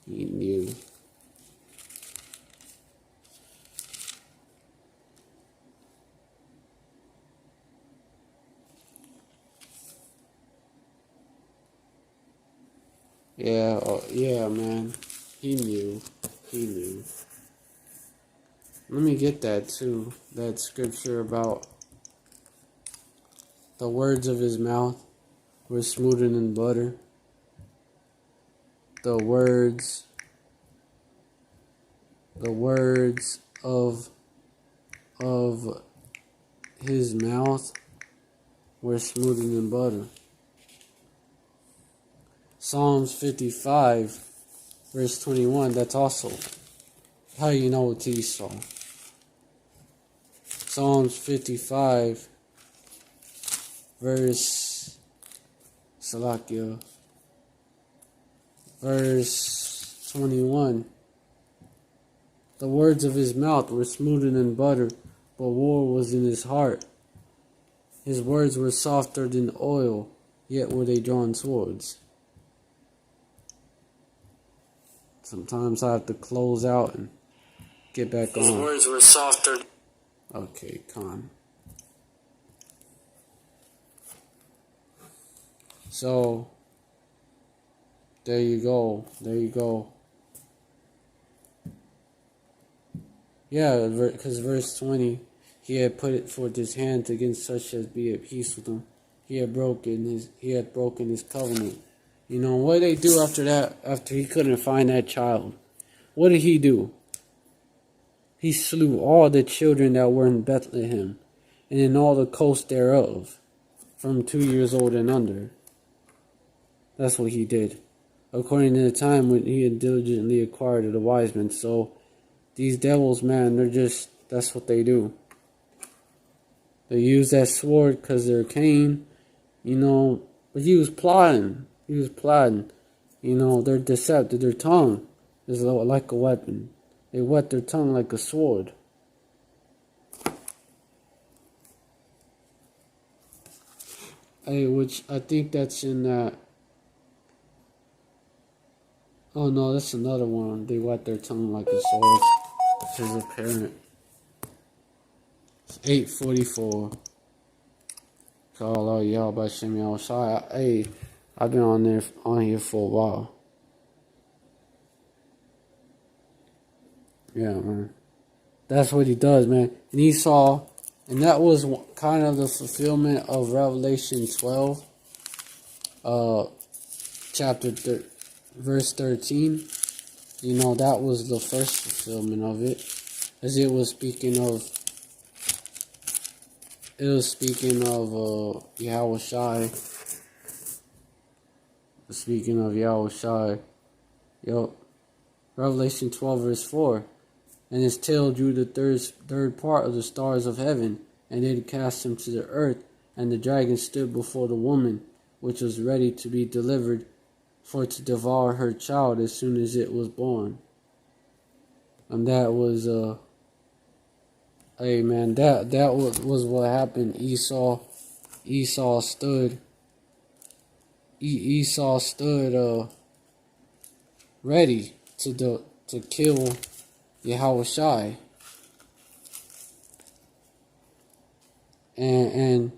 He knew. Yeah, man. He knew. Let me get that too. That scripture about the words of his mouth were smoother than butter. The words of his mouth were smoother than butter. Psalms 55, verse 21, that's also how you know it's Esau. Psalms 55, verse 21. The words of his mouth were smoother than butter, but war was in his heart. His words were softer than oil, yet were they drawn swords. Sometimes I have to close out and get back on. His words were softer. Okay, con. So, there you go. There you go. Yeah, because verse 20, he had put it forth his hand against such as be at peace with him. He had broken his covenant. You know, what did they do after that, after he couldn't find that child? What did he do? He slew all the children that were in Bethlehem, and in all the coast thereof, from 2 years old and under. That's what he did, according to the time when he had diligently acquired of the wise men. So, these devils, man, that's what they do. They use that sword because they're Cain, you know, but he was plotting. You know, they're deceptive. Their tongue is like a weapon. They whet their tongue like a sword. Hey, which I think that's in that. Oh no, that's another one. They whet their tongue like a sword. This is apparent. It's 8:44. Call out y'all by Shimmy outside. Hey, I've been on here for a while. Yeah, man. That's what he does, man. And Esau, and that was kind of the fulfillment of Revelation 12, verse 13. You know, that was the first fulfillment of it, as it was speaking of Yahweh Shai. Speaking of Yahweh Shai, Revelation 12 verse 4. And his tail drew the third part of the stars of heaven, and did cast them to the earth. And the dragon stood before the woman, which was ready to be delivered, for to devour her child as soon as it was born. And that was hey man, that was what happened. Esau stood ready to kill Yahweh Shai. And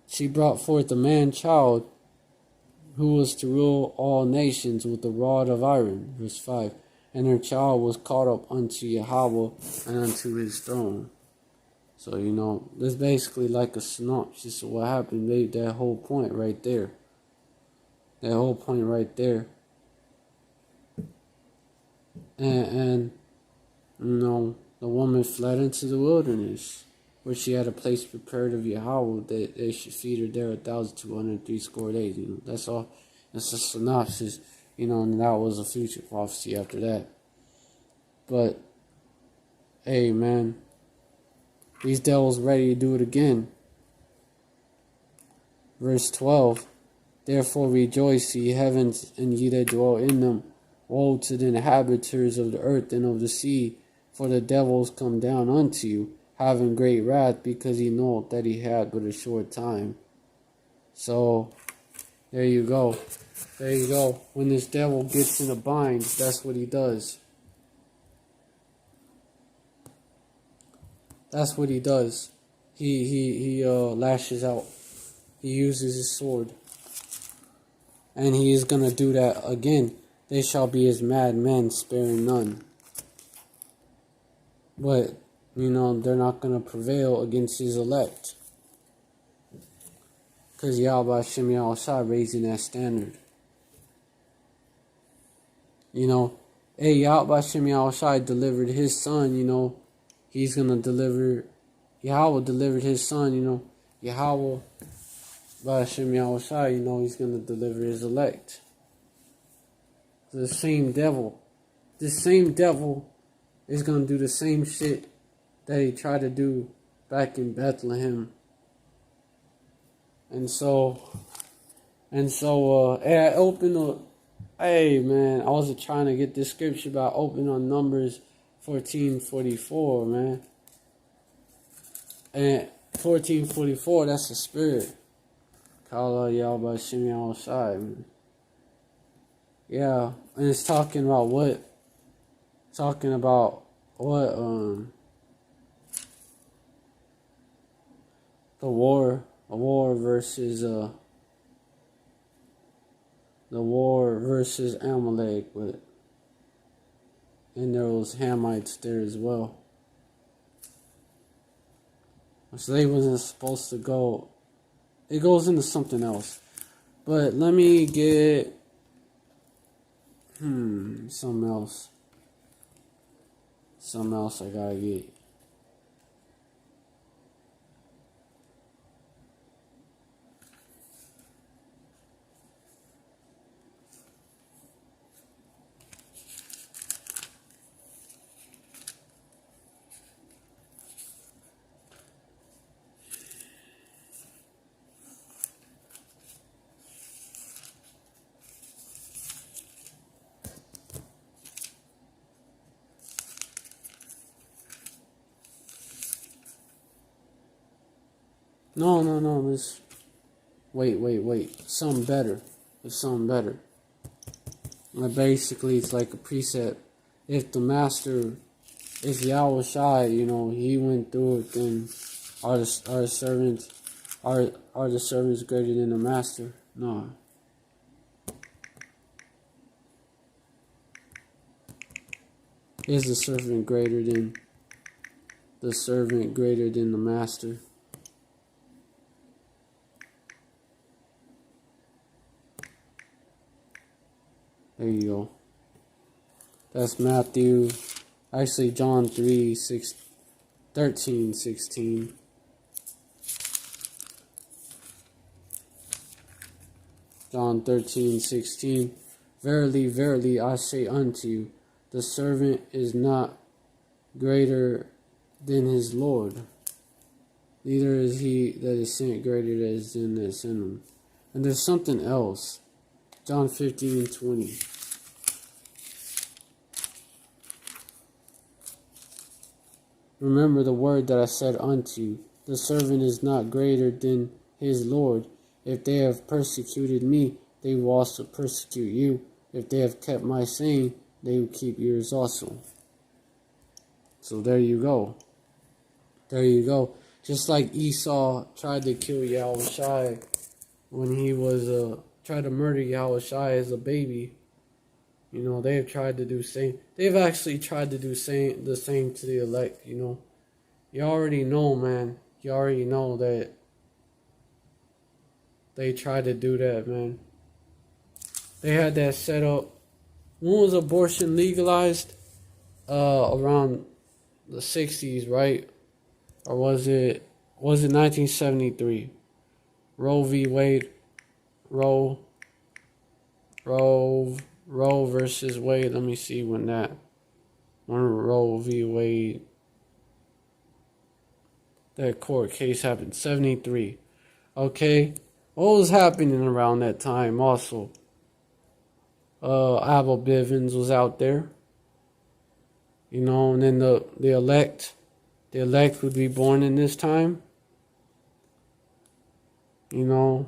she brought forth a man-child who was to rule all nations with a rod of iron. Verse 5. And her child was caught up unto Yahweh and unto his throne. So, you know, this basically like a synopsis of what happened. That whole point right there. And you know, the woman fled into the wilderness, where she had a place prepared of Yahweh that they should feed her there 1,260 days. You know, that's all. That's a synopsis. You know, and that was a future prophecy after that. But hey, man, these devils ready to do it again. Verse 12. Therefore rejoice, ye heavens, and ye that dwell in them. Woe to the inhabitants of the earth and of the sea, for the devils come down unto you, having great wrath, because he knoweth that he had but a short time. So, there you go. When this devil gets in a bind, that's what he does. He lashes out. He uses his sword. And he is going to do that again. They shall be as madmen, sparing none. But, you know, they're not going to prevail against his elect. Because Yahweh Hashem Yahweh Shai raising that standard. You know, hey, Yahweh Hashem Yahweh Shai delivered his son, you know. He's going to deliver, Yahweh delivered his son, you know. Yahweh Hashem Yahweh Shai, you know, he's going to deliver his elect. The same devil. This same devil is going to do the same shit that he tried to do back in Bethlehem. And so, hey, I was trying to get this scripture, but I opened on Numbers 14:44, man. And 14:44, that's the spirit. Kala Yahweh Shem Shai, man. Yeah, and it's talking about what? Talking about what? The war, a war versus the war versus Amalek, but and there was Hamites there as well. So they wasn't supposed to go. It goes into something else. But let me get something else. Something else I gotta get. No. Wait. Something better. It's something better. Like basically, it's like a precept. If the master, if Yahweh Shai, he went through it, then are the servants, are the servants greater than the master? No. Is the servant greater than the master? There you go. That's Matthew, actually John 13:16. John 13:16. Verily, verily, I say unto you, the servant is not greater than his Lord, neither is he that is sent greater than that sent him. And there's something else. John 15:20. Remember the word that I said unto you, the servant is not greater than his Lord. If they have persecuted me, they will also persecute you. If they have kept my saying, they will keep yours also. So there you go. There you go. Just like Esau tried to kill Yahushai when he was tried to murder Yahushai as a baby. They've tried to do same. They've actually tried to do the same to the elect. You already know, man. You already know that they tried to do that, man. They had that set up. When was abortion legalized? Around the 60s, right? Or was it 1973? Roe v. Wade. Roe versus Wade. Let me see when Roe v. Wade, that court case happened. 73. Okay. What was happening around that time also? Abel Bivens was out there. And then the elect would be born in this time. The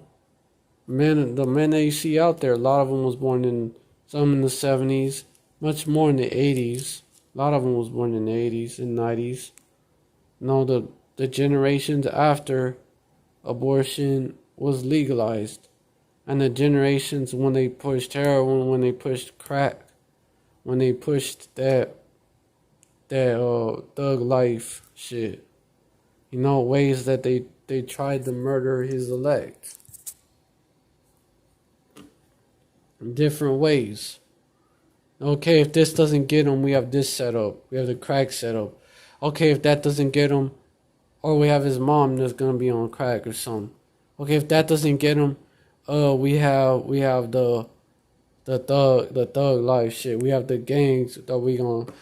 men that you see out there, a lot of them was born some in the 70s, much more in the 80s. A lot of them was born in the 80s and 90s. The generations after abortion was legalized, and the generations when they pushed heroin, when they pushed crack, when they pushed that thug life shit, ways that they tried to murder his elect. Different ways. Okay, if this doesn't get them, we have this set up. We have the crack set up. Okay, if that doesn't get him, or we have his mom that's gonna be on crack or something. Okay, if that doesn't get him, we have the thug life shit. We have the gangs that we gonna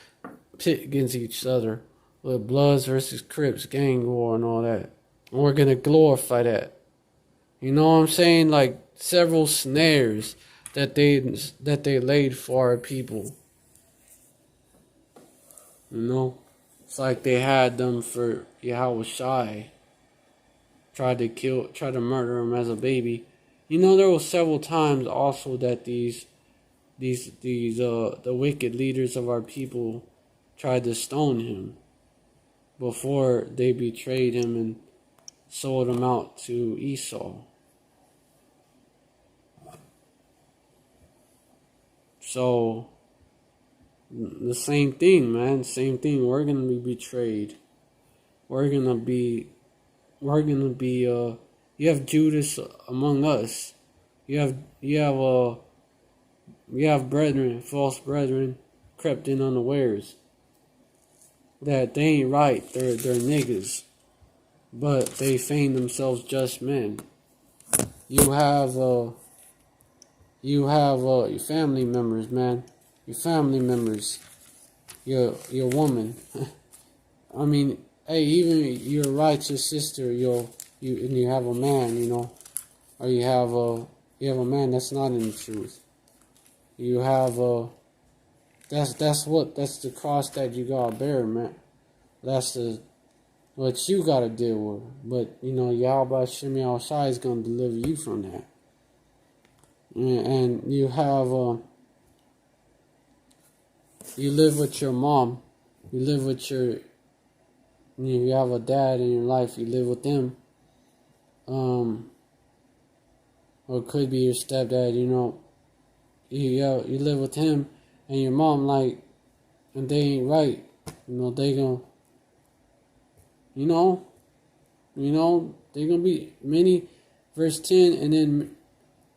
pit against each other with Bloods versus Crips, gang war and all that. And we're gonna glorify that. You know what I'm saying? Like several snares that they laid for our people. It's like they had them for Yahweh Shai. Tried to murder him as a baby. There were several times also that these the wicked leaders of our people tried to stone him before they betrayed him and sold him out to Esau. So the same thing, man. Same thing. We're gonna be betrayed. We're gonna be. You have Judas among us. You have brethren, false brethren, crept in unawares. That they ain't right. They're niggas, but they feign themselves just men. You have your family members, man. Your family members. Your woman. I mean, hey, even your righteous sister, and you have a man, or you have a man that's not in the truth. You have that's the cross that you gotta bear, man. That's what you gotta deal with. But Yahweh Shem Shai is gonna deliver you from that. And you have you live with your mom, you live with you have a dad in your life, you live with them. Or it could be your stepdad, you live with him and your mom, and they ain't right. They gonna, they gonna be many, verse 10, and then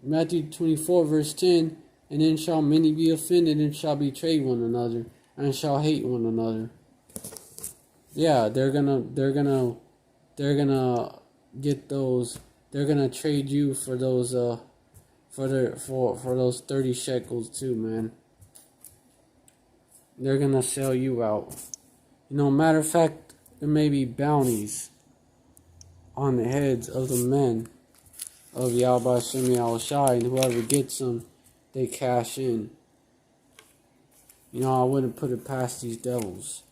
Matthew 24, verse 10, and then shall many be offended and shall betray one another and shall hate one another. Yeah, they're gonna get those. They're gonna trade you for those for those 30 shekels too, man. They're gonna sell you out. Matter of fact, there may be bounties on the heads of the men of Yahweh Shem Yahushai, and whoever gets them, they cash in. I wouldn't put it past these devils.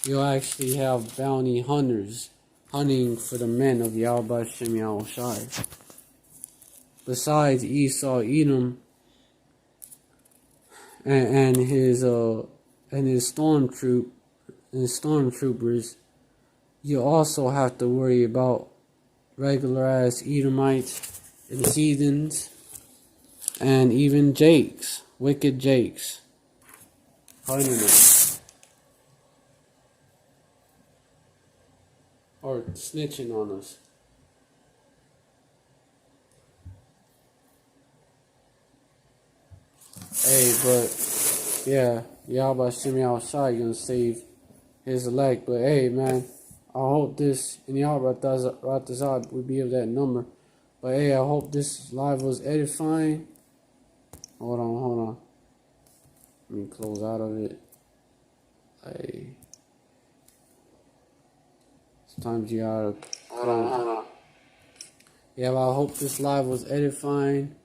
You'll actually have bounty hunters hunting for the men of Yahweh Shem Yahushai. Besides Esau, Edom, and his stormtroopers, you also have to worry about regular ass Edomites and heathens, and even Jakes, wicked Jakes, hunting us or snitching on us. Hey, but yeah, Yahweh Shem Yahushai gonna save his elect. But hey, man, I hope this, and Yahweh Ratazad would be of that number. But hey, I hope this live was edifying. Hold on. Let me close out of it. Hey, sometimes you gotta. Hold on. Yeah, but I hope this live was edifying.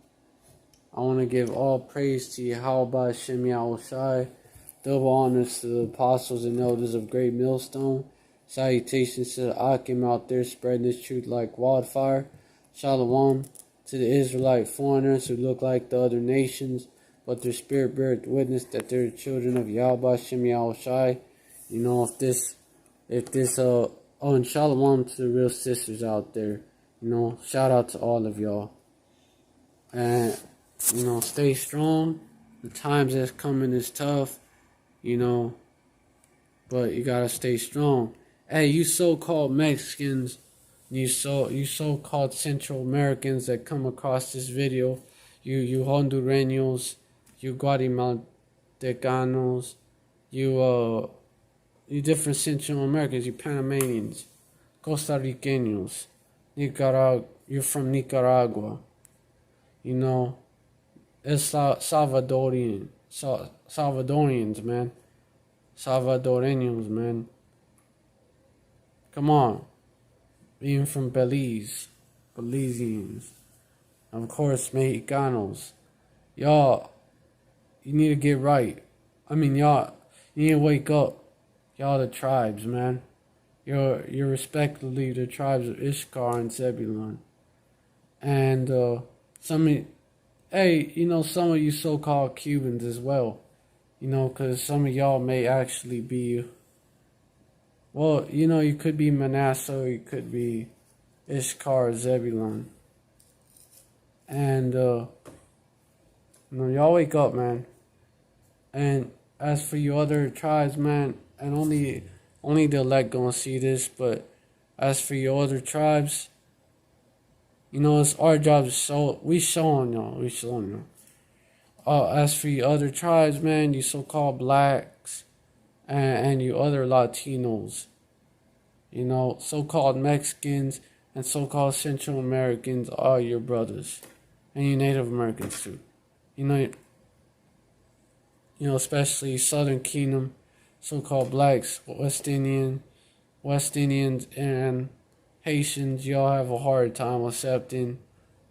I want to give all praise to Yahweh Shem Yahushai. Double honors to the apostles and elders of Great Millstone. Salutations to the Akim out there spreading this truth like wildfire. Shalom to the Israelite foreigners who look like the other nations, but their spirit beareth witness that they're the children of Yahweh Shem Yahushai. And shalom to the real sisters out there. Shout out to all of y'all. And stay strong. The times that's coming is tough, but you gotta stay strong. Hey, you so-called Mexicans, you so-called Central Americans that come across this video, you Hondureños, you Guatemaltecanos, you different Central Americans, you Panamanians, Costa Ricanos, you're from Nicaragua, it's Salvadorians, man. Salvadoreños, man. Come on. Even from Belizeans. Of course, Mexicanos. Y'all, you need to get right. Y'all, you need to wake up. Y'all the tribes, man. You're respectively the tribes of Ishkar and Zebulun. And, Hey, some of you so-called Cubans as well, because some of y'all may actually be, well, you could be Manasseh, you could be Ishkar, Zebulun. And, y'all wake up, man. And as for you other tribes, man, and only the elect gonna see this, but as for your other tribes, it's our job to show, we showing y'all. As for you other tribes, man, you so-called blacks and you other Latinos, so-called Mexicans and so-called Central Americans are your brothers, and you Native Americans too. Especially Southern Kingdom, so-called blacks, West Indians, and Haitians. Y'all have a hard time accepting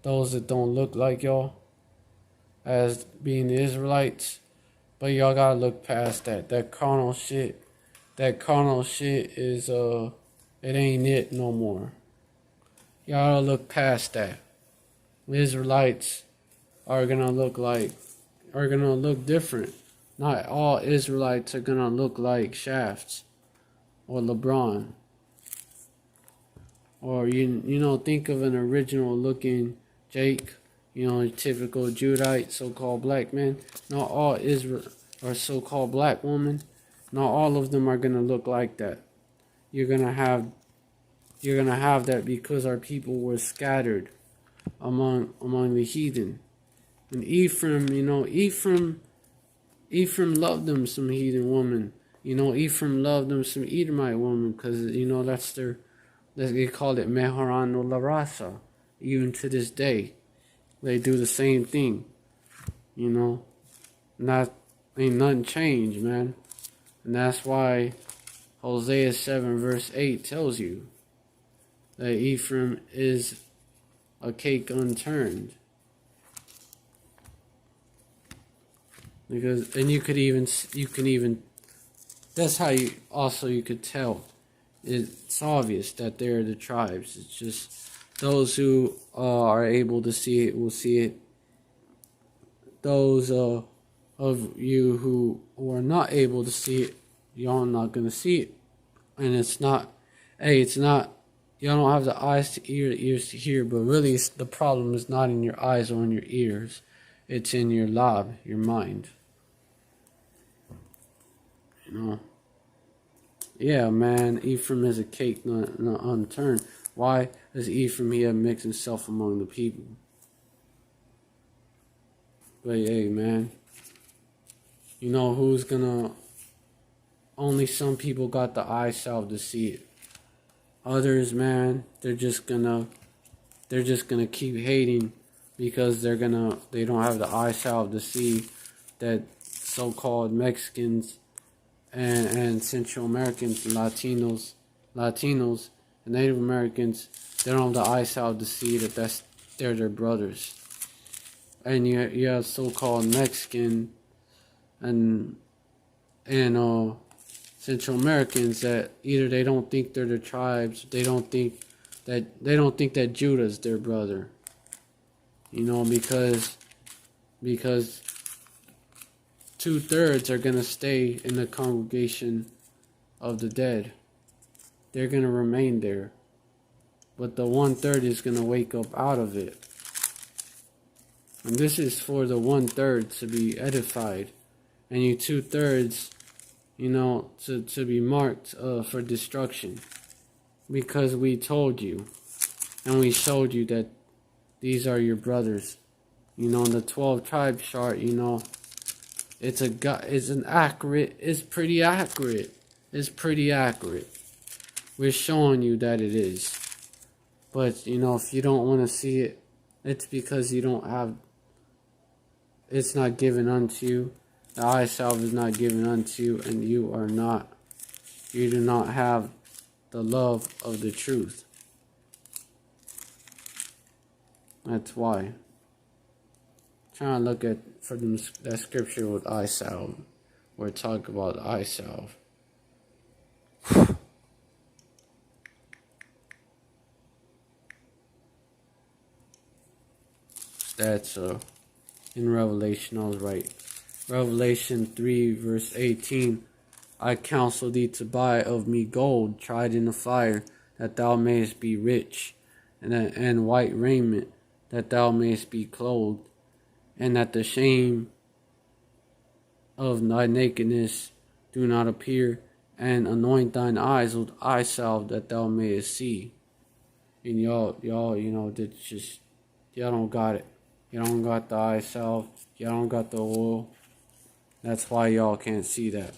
those that don't look like y'all as being the Israelites. But y'all gotta look past that. That carnal shit is it ain't it no more. Y'all gotta look past that. The Israelites are gonna look different. Not all Israelites are gonna look like Shafts or LeBron. Or think of an original looking Jake, a typical Judite, so-called black man. Not all Israel or so-called black woman. Not all of them are gonna look like that. You're gonna have that because our people were scattered among the heathen. And Ephraim loved them some heathen woman. Ephraim loved them some Edomite woman because they called it Meharan la Rasa. Even to this day, they do the same thing. Not ain't nothing changed, man. And that's why Hosea 7 verse 8 tells you that Ephraim is a cake unturned. Because, and you can even, that's how you could tell. It's obvious that they're the tribes. It's just those who are able to see it will see it. Those of you who are not able to see it, y'all not gonna see it. And it's not, y'all don't have the eyes to ear, the ears to hear, but really the problem is not in your eyes or in your ears. It's in your lab, your mind. Yeah, man, Ephraim is a cake not unturned. Why does Ephraim here mix himself among the people? But hey, man, who's gonna? Only some people got the eye salve to see it. Others, man, they're just gonna keep hating because they don't have the eye salve to see that so-called Mexicans and Central Americans, Latinos, and Native Americans, they don't have the eye salve to see that they're their brothers. And you have so-called Mexican and Central Americans that either they don't think they're the tribes, they don't think that Judah's their brother. Because 2/3 are gonna stay in the congregation of the dead. They're gonna remain there. But the 1/3 is gonna wake up out of it. And this is for the 1/3 to be edified. And you 2/3, to be marked for destruction. Because we told you. And we showed you that these are your brothers. In the 12 tribe chart, it's pretty accurate. It's pretty accurate. We're showing you that it is. But, if you don't want to see it, it's because you don't have, it's not given unto you. The eye salve is not given unto you, and you do not have the love of the truth. That's why. Trying to look at that scripture with eye salve, where it talk about eye salve. That's in Revelation. I was right. Revelation 3 verse 18. I counsel thee to buy of me gold tried in the fire, that thou mayest be rich, and white raiment, that thou mayest be clothed, and that the shame of thy nakedness do not appear, and anoint thine eyes with eye salve, that thou mayest see. And y'all, that just, y'all don't got it. You don't got the eye salve. Y'all don't got the oil. That's why y'all can't see that.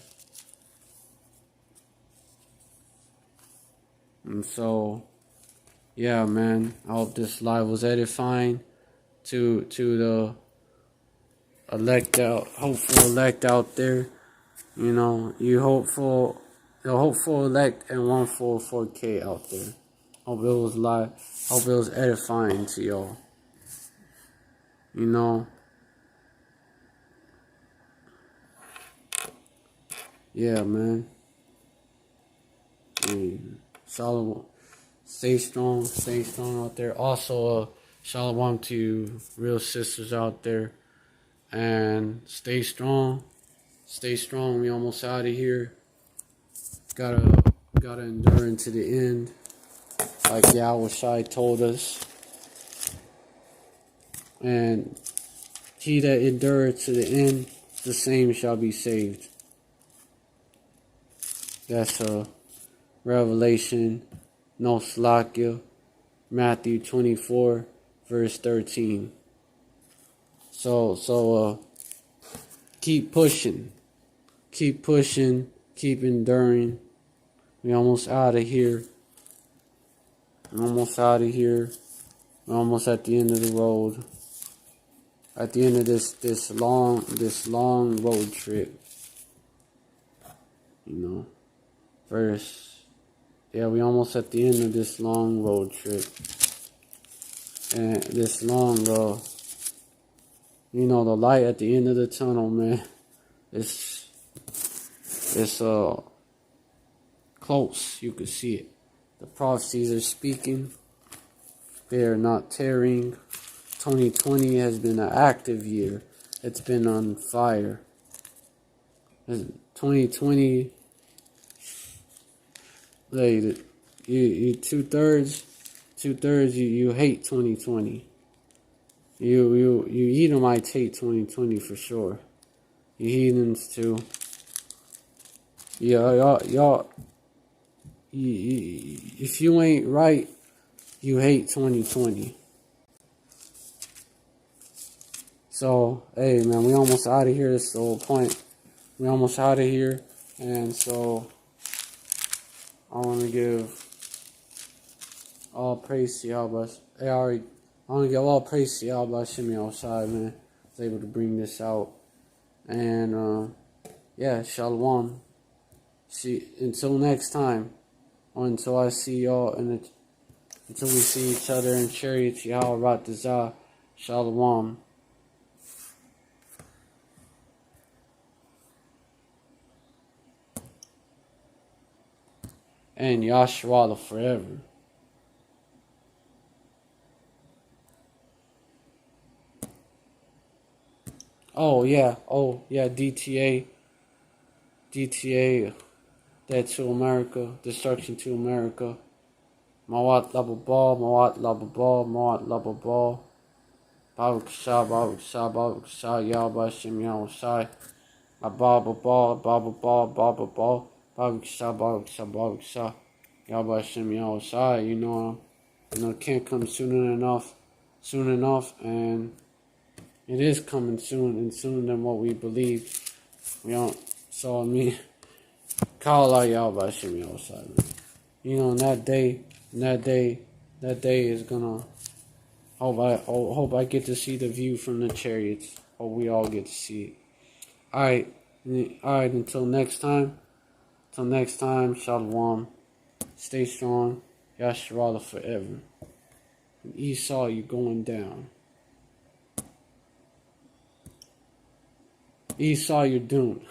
And so, yeah, man, I hope this live was edifying to the hopeful elect out there. You know, the hopeful elect and 144K out there. Hope it was live. Hope it was edifying to y'all. You know. Yeah, man. Shalom. Stay strong out there. Also, shalom to you real sisters out there. And stay strong. Stay strong. We almost out of here. Gotta endure into the end. Like Yahweh Shai told us. And he that endureth to the end, the same shall be saved. That's Revelation, no Slakia, Matthew 24, verse 13. So keep pushing, keep enduring. We almost out of here. We're almost out of here. We're almost at the end of the road. At the end of this long road trip. You know. We almost at the end of this long road trip. And this long, the light at the end of the tunnel, man. It's close. You can see it. The prophecies are speaking. They are not tarrying. 2020 has been an active year. It's been on fire. 2020. Like you two-thirds you hate 2020. You Edomites hate 2020 for sure. You heathens too. Y'all if you ain't right, you hate 2020. So hey man, we almost out of here. That's the whole point. We almost out of here, and so I want to give all praise to Yahweh. I want to give all praise to Yahweh Shimmy outside, man. I was able to bring this out. And, shalom. See, until next time. Or until I see y'all, until we see each other in chariots, Yahweh Ratazah. Shalom. And Yahshua forever. Oh yeah, DTA, dead to America, destruction to America. Mawat lababal, Mawat lababal. Baruch Shah, Yahweh Shem Yahushai. Abababal, Baruch Shah, Yahweh Shem Yahushai. You know, it can't come soon enough, and it is coming soon, and sooner than what we believe. We don't, so I mean, Kala Yahweh Shem Yahushai. You know, that day is gonna. Hope I get to see the view from the chariots. Hope we all get to see it. All right. Until next time. Shalom. Stay strong. Yahshua forever. And Esau, you going down. Esau, you're doomed.